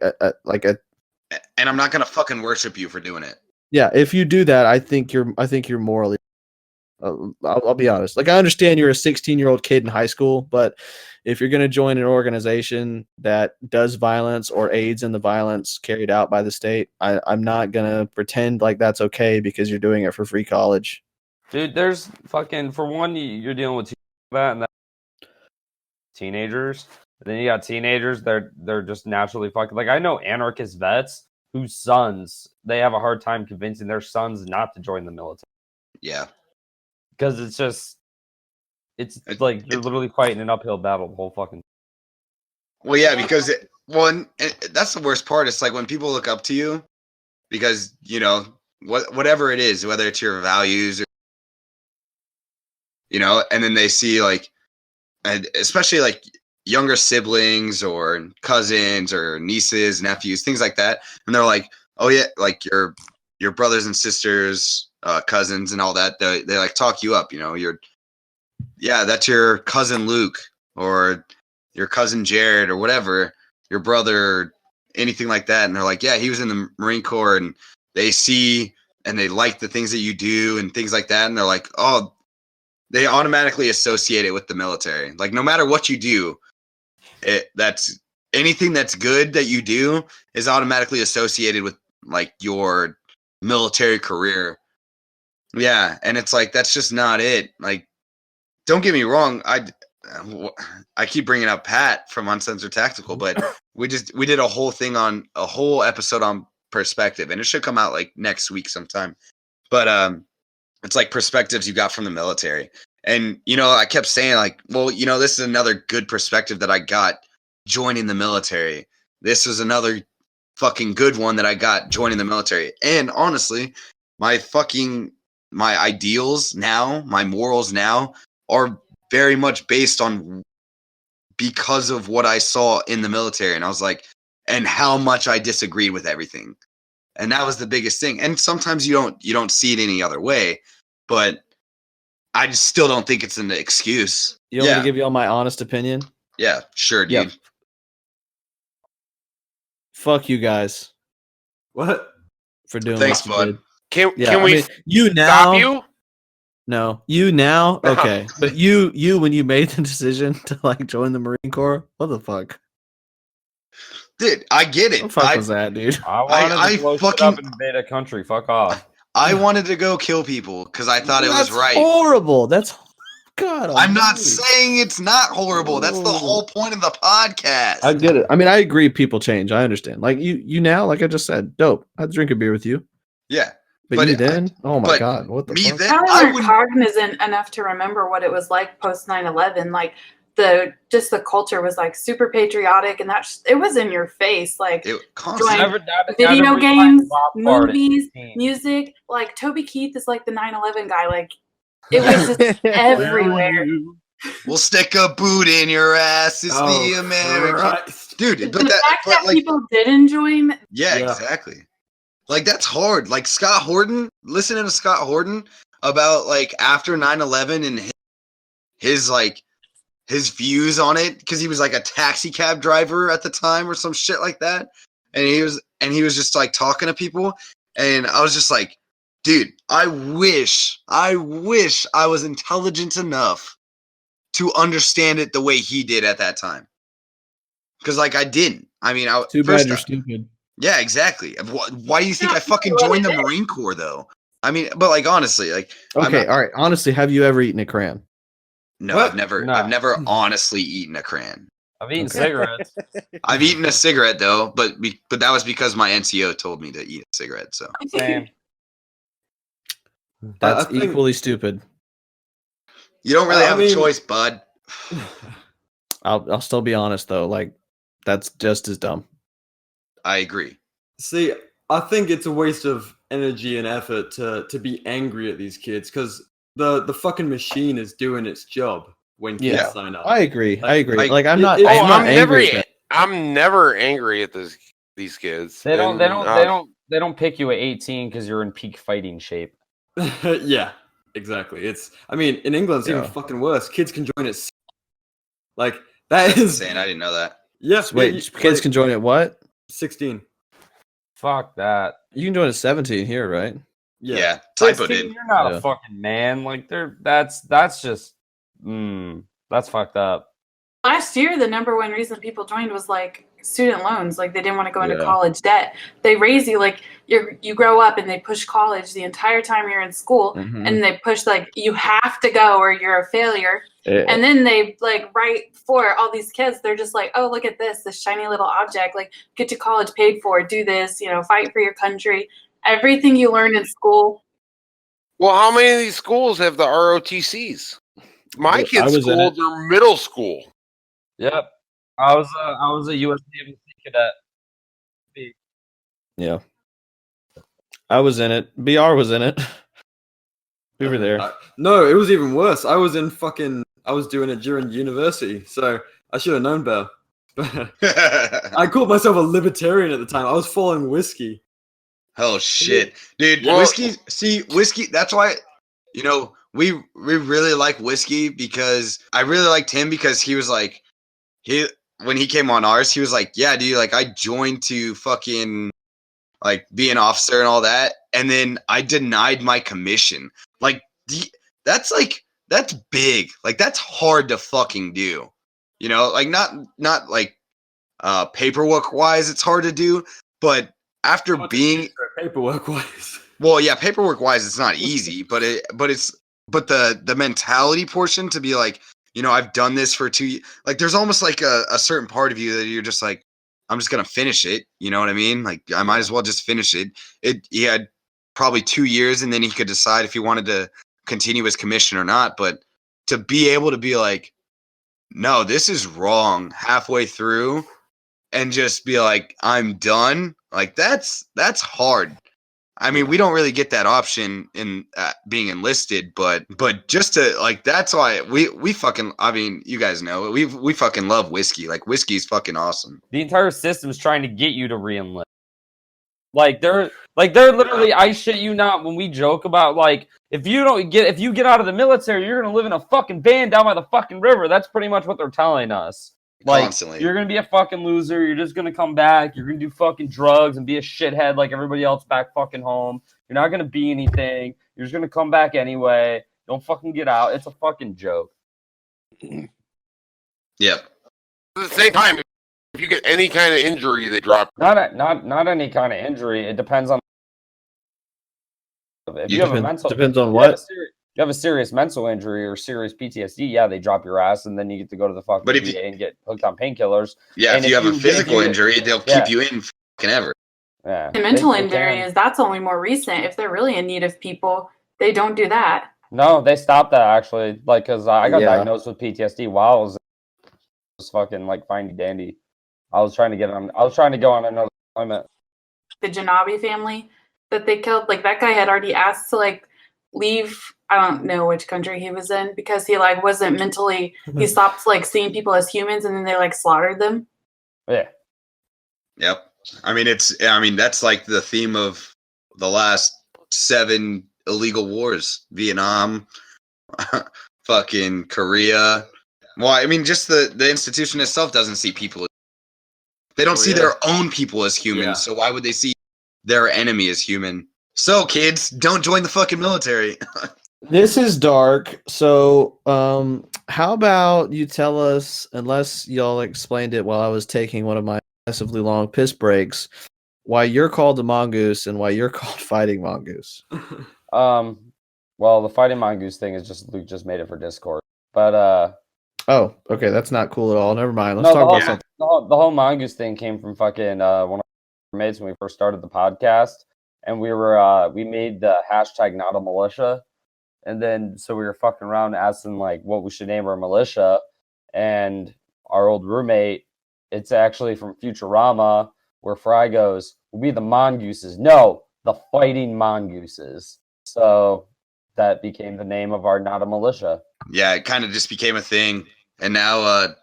I'm not going to fucking worship you for doing it. Yeah. If you do that, I think you're morally. I'll be honest. Like I understand you're a 16-year-old kid in high school, but if you're going to join an organization that does violence or aids in the violence carried out by the state, I'm not going to pretend like that's okay because you're doing it for free college. Dude, there's fucking, for one, you're dealing with that and that teenagers. And then you got teenagers, they're just naturally fucking, like I know anarchist vets whose sons, they have a hard time convincing their sons not to join the military. Yeah. Because it's like you're literally fighting an uphill battle the whole fucking. Well, yeah, because that's the worst part. It's like when people look up to you, because you know whatever it is, whether it's your values or and then they see like, and especially like younger siblings or cousins or nieces, nephews, things like that, and they're like, oh yeah, like your brothers and sisters. Cousins and all that, they like talk you up, that's your cousin Luke or your cousin Jared or whatever, your brother, anything like that, and they're like, yeah, he was in the Marine Corps, and they see and they like the things that you do and things like that, and they're like, oh, they automatically associate it with the military. Like no matter what you do, that's anything that's good that you do is automatically associated with like your military career. Yeah, and it's like that's just not it. Like, don't get me wrong. I keep bringing up Pat from Uncensored Tactical, but we did a whole episode on perspective, and it should come out like next week sometime. But it's like perspectives you got from the military, and I kept saying like, well, this is another good perspective that I got joining the military. This is another fucking good one that I got joining the military, and honestly, my ideals now, my morals now are very much based on because of what I saw in the military. And I was like, and how much I disagreed with everything. And that was the biggest thing. And sometimes you don't see it any other way, but I just still don't think it's an excuse. You want me to give you all my honest opinion? Yeah, sure, dude. Yeah. Fuck you guys. What? For doing Thanks, what you bud. did. Can we you now stop you? No, you now okay, but you when you made the decision to like join the Marine Corps, what the fuck? Dude, I get it. What the fuck was that, dude? I wanted to blow shit up and invade a country. Fuck off. I wanted to go kill people because I thought it was right. Horrible. That's God. I'm not saying it's not horrible. That's the whole point of the podcast. I get it. I mean, I agree. People change. I understand. Like you now, like I just said, dope. I'd drink a beer with you. Yeah, but you then? Oh my God! What the fuck? I weren't cognizant enough to remember what it was like post 9/11. Like the culture was like super patriotic, and it was in your face. Like join video games, movies, music. Like Toby Keith is like the 9/11 guy. Like it was just everywhere. We'll stick a boot in your ass. It's the American dude. But the fact that people didn't join. Yeah, exactly. Like that's hard. Like Scott Horton, listening to Scott Horton about like after 9/11 and his views on it, because he was like a taxi cab driver at the time or some shit like that, and he was just like talking to people, and I was just like, dude, I wish I was intelligent enough to understand it the way he did at that time, because like I didn't. I mean, too bad you're stupid. Yeah, exactly. Why do you think I fucking joined the Marine Corps though? I mean, but like honestly, like okay, all right. Honestly, have you ever eaten a crayon? No, I've never honestly eaten a crayon. I've eaten cigarettes. I've eaten a cigarette though, but that was because my NCO told me to eat a cigarette. So same. That's equally stupid. You don't really have a choice, bud. I'll still be honest though. Like that's just as dumb. I agree. See, I think it's a waste of energy and effort to be angry at these kids because the fucking machine is doing its job when kids sign up. I agree. Like I'm never angry at these kids. They don't pick you at 18 because you're in peak fighting shape. Yeah, exactly. I mean, in England it's even fucking worse. Kids can join it. Like that is insane. I didn't know that. Yes. Wait, kids can join at what? 16. Fuck that. You can join at 17 here, right? Yeah. Typo did. You're not a fucking man. Like that's just that's fucked up. Last year, the number one reason people joined was like student loans. Like they didn't want to go into college debt. They raise you like you grow up and they push college the entire time you're in school, and they push like you have to go or you're a failure. And then they like right for all these kids, they're just like, oh, look at this shiny little object. Like get to college paid for, do this, fight for your country. Everything you learned in school. Well, how many of these schools have the ROTCs? My kids' schools are middle school. Yep. I was a U.S. Navy cadet. Yeah. I was in it. BR was in it. We were there. No, it was even worse. I was doing it during university, so I should have known better. I called myself a libertarian at the time. I was following whiskey. Oh shit, dude! Whiskey. That's why, we really like whiskey because I really liked him because he was like, when he came on ours, he was like, yeah, dude, like I joined to fucking like be an officer and all that, and then I denied my commission. Like that's big. Like that's hard to fucking do. Like not like paperwork wise, it's hard to do, but after being paperwork wise, well, yeah, paperwork wise, it's not easy, but the mentality portion to be like, I've done this for 2 years. Like, there's almost like a certain part of you that you're just like, I'm just gonna finish it. You know what I mean? Like, I might as well just finish it. He had probably 2 years, and then he could decide if he wanted to continue his commission or not. But to be able to be like, no, this is wrong halfway through, and just be like, I'm done. Like that's hard. I mean, we don't really get that option in being enlisted, but just to like, that's why we fucking. I mean, you guys know we fucking love whiskey. Like, whiskey's fucking awesome. The entire system is trying to get you to re-enlist. Like they're literally. I shit you not. When we joke about like, if you get out of the military, you're gonna live in a fucking van down by the fucking river. That's pretty much what they're telling us. Like, Constantly. You're gonna be a fucking loser. You're just gonna come back. You're gonna do fucking drugs and be a shithead like everybody else back fucking home. You're not gonna be anything. You're just gonna come back anyway. Don't fucking get out. It's a fucking joke. Yep. At the same time, if you get any kind of injury, they drop. Not any kind of injury. It depends on. If you have a mental, depends on what. You have a serious mental injury or serious PTSD, yeah, they drop your ass, and then you get to go to the fucking VA and get hooked on painkillers. Yeah, and if you have a physical injury, they'll keep you in fucking ever. Yeah. The mental injury is that's only more recent. If they're really in need of people, they don't do that. No, they stopped that actually. Like, cause I got diagnosed with PTSD while I was fucking like findy dandy. I was trying to go on another deployment. The Janabi family that they killed, like that guy had already asked to like leave. I don't know which country he was in because he like wasn't mentally. He stopped like seeing people as humans, and then they like slaughtered them. Yeah. Yep. I mean, that's like the theme of the last 7 illegal wars: Vietnam, fucking Korea. Well, I mean, just the institution itself doesn't see people. They don't see their own people as humans, so why would they see their enemy as human? So, kids, don't join the fucking military. This is dark. So, how about you tell us, unless y'all explained it while I was taking one of my massively long piss breaks, why you're called a mongoose and why you're called Fighting Mongoose? Well, the Fighting Mongoose thing is just Luke just made it for Discord, but oh, okay, that's not cool at all. Never mind. Let's talk about something. The whole mongoose thing came from fucking one of our mates when we first started the podcast, and we made the hashtag not a militia. And then, so we were fucking around asking, like, what we should name our militia. And our old roommate, it's actually from Futurama, where Fry goes, we'll be the mongooses. No, the Fighting Mongooses. So that became the name of our not a militia. Yeah, it kind of just became a thing. And now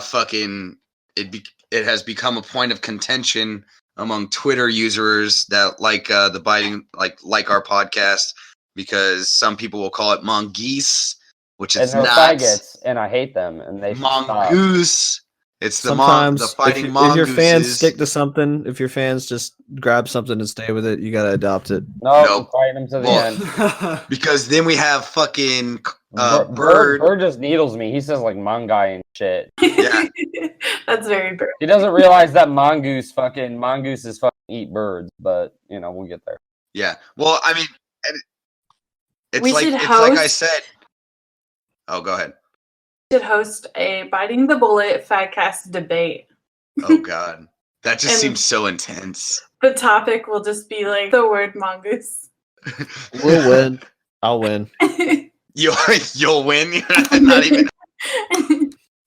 fucking, it has become a point of contention among Twitter users that like the biting, like our podcast. Because some people will call it mongoose, which is not faggots, and I hate them. And they mongoose. It's the sometimes the fighting if your fans stick to something, if your fans just grab something and stay with it, you gotta adopt it. No, fight them to the end. Because then we have fucking Bird just needles me. He says like mongai and shit. Yeah, that's very Bird. He doesn't realize that mongooses fucking eat birds, but you know we'll get there. Yeah. Well, I mean. It's like I said. Oh, go ahead. We should host a Biting the Bullet Fadcast debate. Oh God, that just seems so intense. The topic will just be like the word mongoose. We'll win. I'll win. You'll win. You're not even.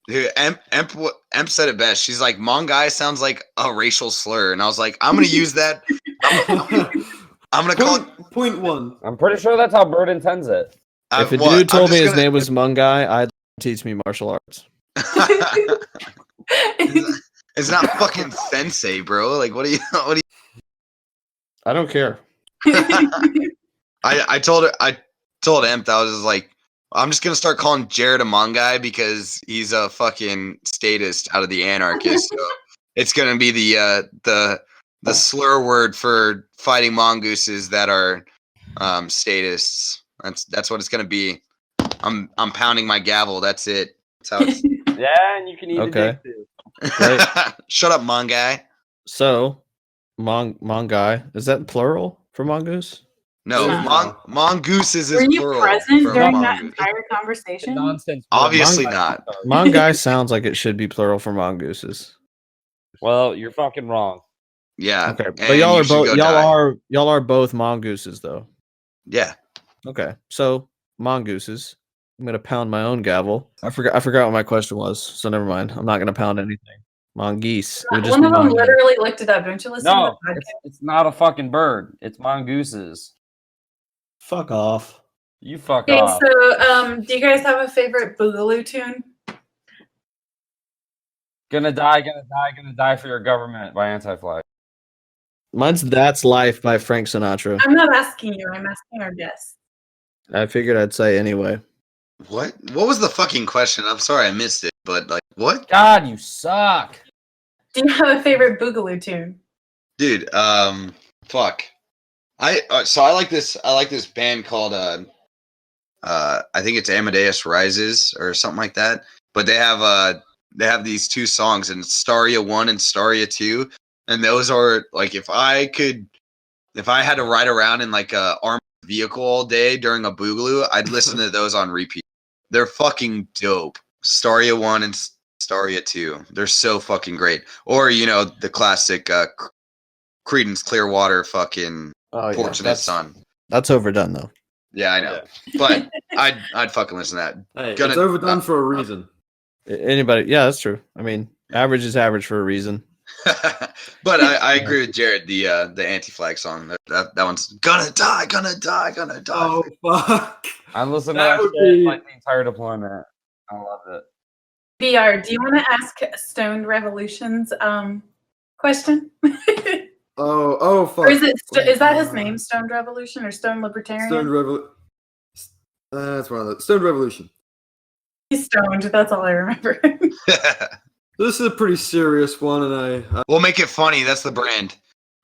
Dude, Emp said it best. She's like, "Mongai sounds like a racial slur," and I was like, "I'm gonna use that." I'm gonna call it point 1. I'm pretty sure that's how Bird intends it. If a dude told me his name was Mungai, I'd teach me martial arts. It's not fucking sensei, bro. Like, what do you? I don't care. I told Emp that I was just like, I'm just gonna start calling Jared a Mongai because he's a fucking statist out of the anarchist. So it's gonna be the slur word for fighting mongooses that are statists. That's what it's gonna be. I'm pounding my gavel. That's it. That's how it's. Yeah, and you can eat it too. Right. Shut up, Mongai. So, Mongai, is that plural for mongoose? No, mongooses is Were you plural. present during that mongoose. entire conversation? Nonsense. Obviously not. Mongai sounds like it should be plural for mongooses. Well, you're fucking wrong. Yeah. Okay, but y'all are both mongooses though. Yeah. Okay, so mongooses. I'm gonna pound my own gavel. I forgot what my question was, so never mind. I'm not gonna pound anything. Mongoose. It would just One be of them mongoose. literally looked it up. Don't you listen to No, the podcast? it's not a fucking bird. It's mongooses. Fuck off. You fuck Okay, off. so do you guys have a favorite Boogaloo tune? Gonna die, gonna die, gonna die for your government by Anti-Flag. Mine's That's Life by Frank Sinatra. I'm not asking you. I'm asking our guests. I figured I'd say anyway. What was the fucking question? I'm sorry I missed it, but like what? God, you suck. Do you have a favorite Boogaloo tune? Dude, fuck. I like this band called I think it's Amadeus Rises or something like that. But they have these two songs, and Staria 1 and Staria 2, and those are like if I had to ride around in like a armored vehicle all day during a boogaloo, I'd listen to those on repeat. They're fucking dope. Staria 1 and Staria 2. They're so fucking great. Or, the classic Creedence Clearwater fucking Fortunate Son. That's overdone though. Yeah, I know. But I'd fucking listen to that. Hey, it's overdone for a reason. Anybody? Yeah, that's true. I mean, average is average for a reason. But I agree with Jared. The Anti-Flag song. That one's gonna die, gonna die, gonna die. Oh fuck! I listened to That that would shit be- like the entire deployment. I love it. VR, do you want to ask Stoned Revolution's question? Oh fuck! Or is that his name, Stoned Revolution or Stone Libertarian? Stoned Revolution. That's one of the Stoned Revolution. He's stoned. That's all I remember. This is a pretty serious one, and I We'll make it funny. That's the brand.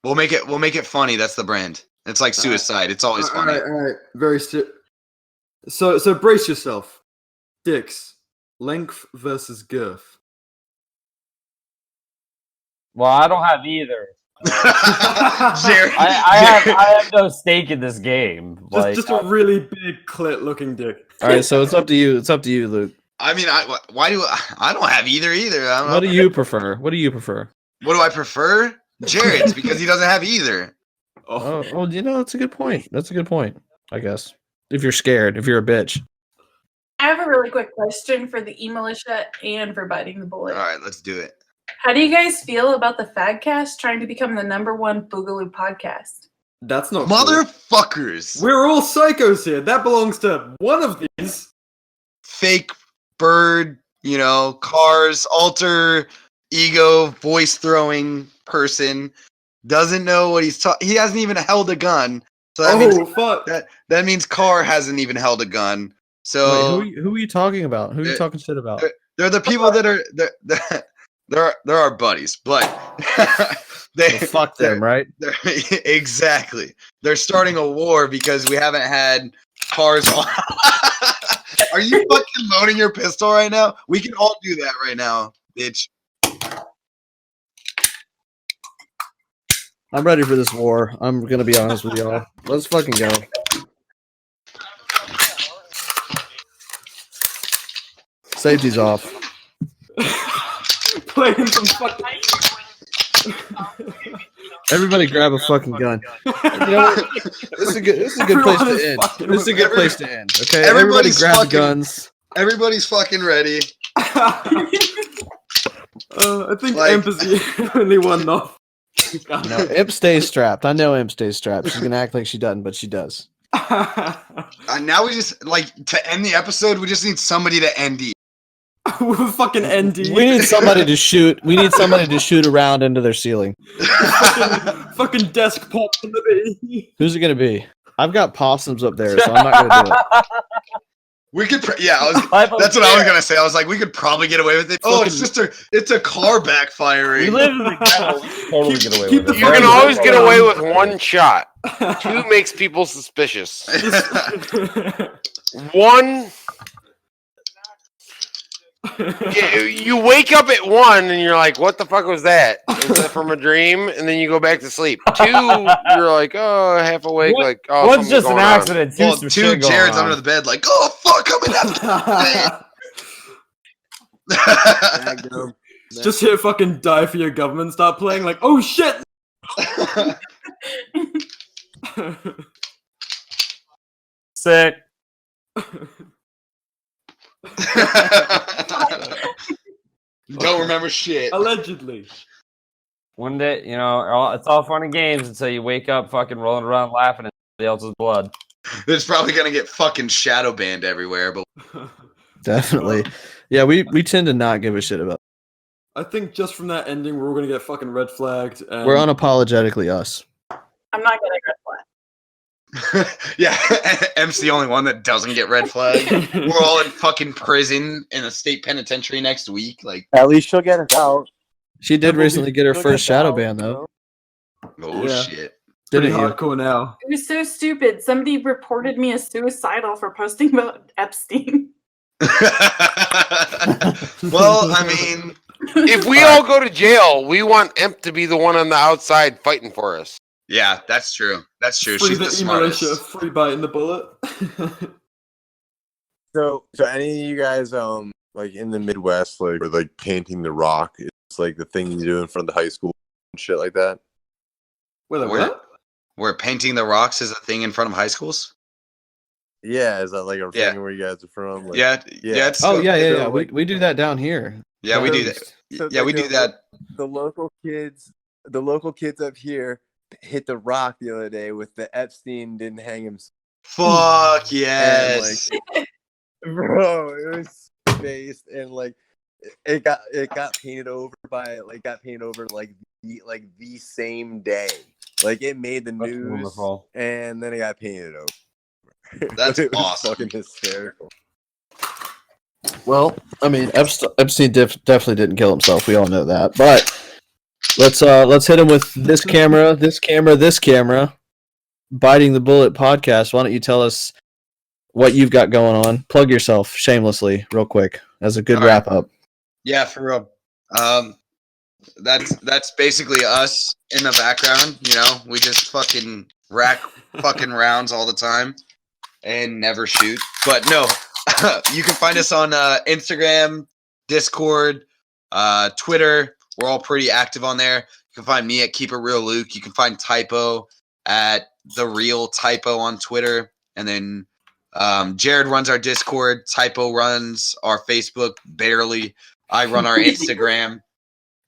We'll make it funny. That's the brand. It's like suicide. It's always funny. All right. Very So brace yourself. Dicks, length versus girth. Well, I don't have either. Jared, I have no stake in this game. Just a really big clit-looking dick. All right, so it's up to you. It's up to you, Luke. I mean, I don't have either. I don't know. What do you prefer? What do you prefer? What do I prefer? Jared's because he doesn't have either. Oh, well, that's a good point. That's a good point, I guess. If you're scared, if you're a bitch. I have a really quick question for the eMilitia and for Biting the Bullet. All right, let's do it. How do you guys feel about the Fadcast trying to become the #1 Boogaloo podcast? That's not motherfuckers. Cool. We're all psychos here. That belongs to one of these. Fake bird, cars, alter ego, voice throwing person doesn't know what he's talking. He hasn't even held a gun. So that means fuck. That means Carr hasn't even held a gun. So Wait, who are you talking about? Who are you talking shit about? They're the people that are they're our buddies, but well, fuck them, right? Exactly. They're starting a war because we haven't had cars on. Are you fucking loading your pistol right now? We can all do that right now, bitch. I'm ready for this war. I'm gonna be honest with y'all. Let's fucking go. Safety's off. Playing some fucking. Everybody grab a fucking gun. This is a good place to end. This is a good place to end. Okay, everybody grab guns. Everybody's fucking ready. I think Imp is the only one off. No, Imp stays strapped. I know Imp stays strapped. She's gonna act like she doesn't, but she does. Now we just to end the episode. We just need somebody to ND. Fucking ND. We need somebody to shoot. We need somebody to shoot around into their ceiling. fucking desk pop in the bay. Who's it gonna be? I've got possums up there, so I'm not gonna do it. We could, that's what I was gonna say. I was like, we could probably get away with it. Oh, it's a car backfiring. We live in the ghetto. Totally get away with it. You can always get away with one shot. Two makes people suspicious. One. You wake up at 1 and you're like, what the fuck was that? Was that from a dream? And then you go back to sleep. 2, you're like, oh, half awake. One's just an accident. Well, 2, Jared's under the bed like, oh, fuck, I'm in Just hear fucking Die for Your Government start playing like, oh shit! Sick. Don't remember shit. Allegedly. One day, it's all fun and games until you wake up fucking rolling around laughing at somebody else's blood. There's probably gonna get fucking shadow banned everywhere, but Definitely. Yeah, we tend to not give a shit about. I think just from that ending, we're gonna get fucking red flagged. And We're unapologetically us. I'm not getting red flag. yeah, M's the only one that doesn't get red flagged. We're all in fucking prison in a state penitentiary next week. Like, At least she'll get us out. She did recently get her She'll first get shadow out, ban though. oh Yeah. shit. pretty Didn't you? hardcore now. It was so stupid. Somebody reported me as suicidal for posting about Epstein. Well, I mean, If we all go to jail, we want Imp to be the one on the outside fighting for us. yeah, that's true. That's true. Free She's the the smartest. eMilitia, free biting the bullet. So any of you guys, like in the Midwest, like or like painting the rock, it's like the thing you do in front of the high school and shit like that. Wait, Where, what? where painting the rocks is a thing in front of high schools? Yeah, is that like a Yeah. thing where you guys are from? Like, Yeah, yeah. It's Oh yeah, So, yeah. like- We do that down here. yeah, we do So- that. so Yeah, we like do that. The local kids up here hit the rock the other day with the Epstein didn't hang himself. Fuck And, yes. like, bro, it was spaced and like it got painted over the same day. Like it made the That's news wonderful. and then it got painted over. That's It was awesome. fucking hysterical. Well, I mean, Epstein definitely didn't kill himself. We all know that. But let's hit him with this camera, this camera. Biting the Bullet podcast. Why don't you tell us what you've got going on? Plug yourself shamelessly, real quick, as a good All right. wrap up. Yeah, for real. That's basically us in the background. You know, we just fucking rack fucking rounds all the time and never shoot. But no, you can find us on Instagram, Discord, Twitter. We're all pretty active on there. You can find me at Keep It Real Luke. You can find Typo at The Real Typo on Twitter. And then Jared runs our Discord. Typo runs our Facebook, barely. I run our Instagram.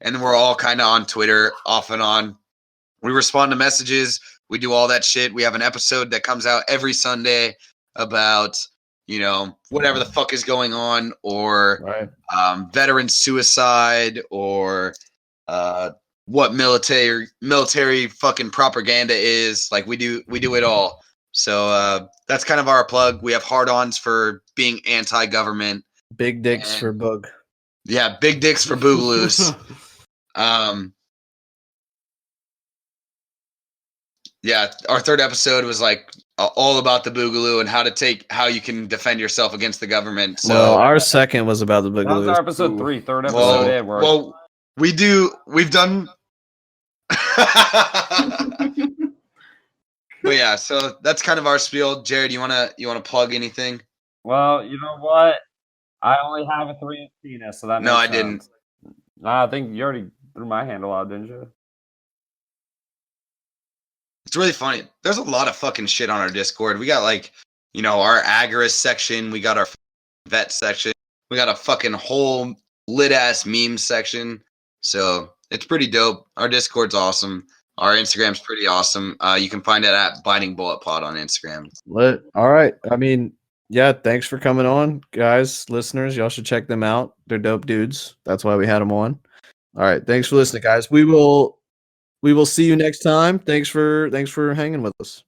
And then we're all kind of on Twitter, off and on. We respond to messages. We do all that shit. We have an episode that comes out every Sunday about, you know, whatever the fuck is going on, or Right. Veteran suicide, or what military fucking propaganda is. Like we do it all. So that's kind of our plug. We have hard-ons for being anti-government. Big dicks for Boog. Yeah, big dicks for boogaloos. Yeah, our third episode was like all about the boogaloo and how you can defend yourself against the government. So Well, our second was about the That was Boogaloo. our episode 3, third episode in. Where well, we've done. But yeah, so that's kind of our spiel. Jared, you wanna plug anything? Well, you know what? I only have a 3-inch penis, so that No, makes I didn't. sense. Nah, I think you already threw my handle out, didn't you? It's really funny. There's a lot of fucking shit on our Discord. We got like, you know, our Agorist section. We got our vet section. We got a fucking whole lit ass meme section. So it's pretty dope. Our Discord's awesome. Our Instagram's pretty awesome. You can find it at Biting Bullet Pod on Instagram. Lit. All right. I mean, yeah, thanks for coming on, guys, listeners. Y'all should check them out. They're dope dudes. That's why we had them on. All right. Thanks for listening, guys. We will see you next time. Thanks for hanging with us.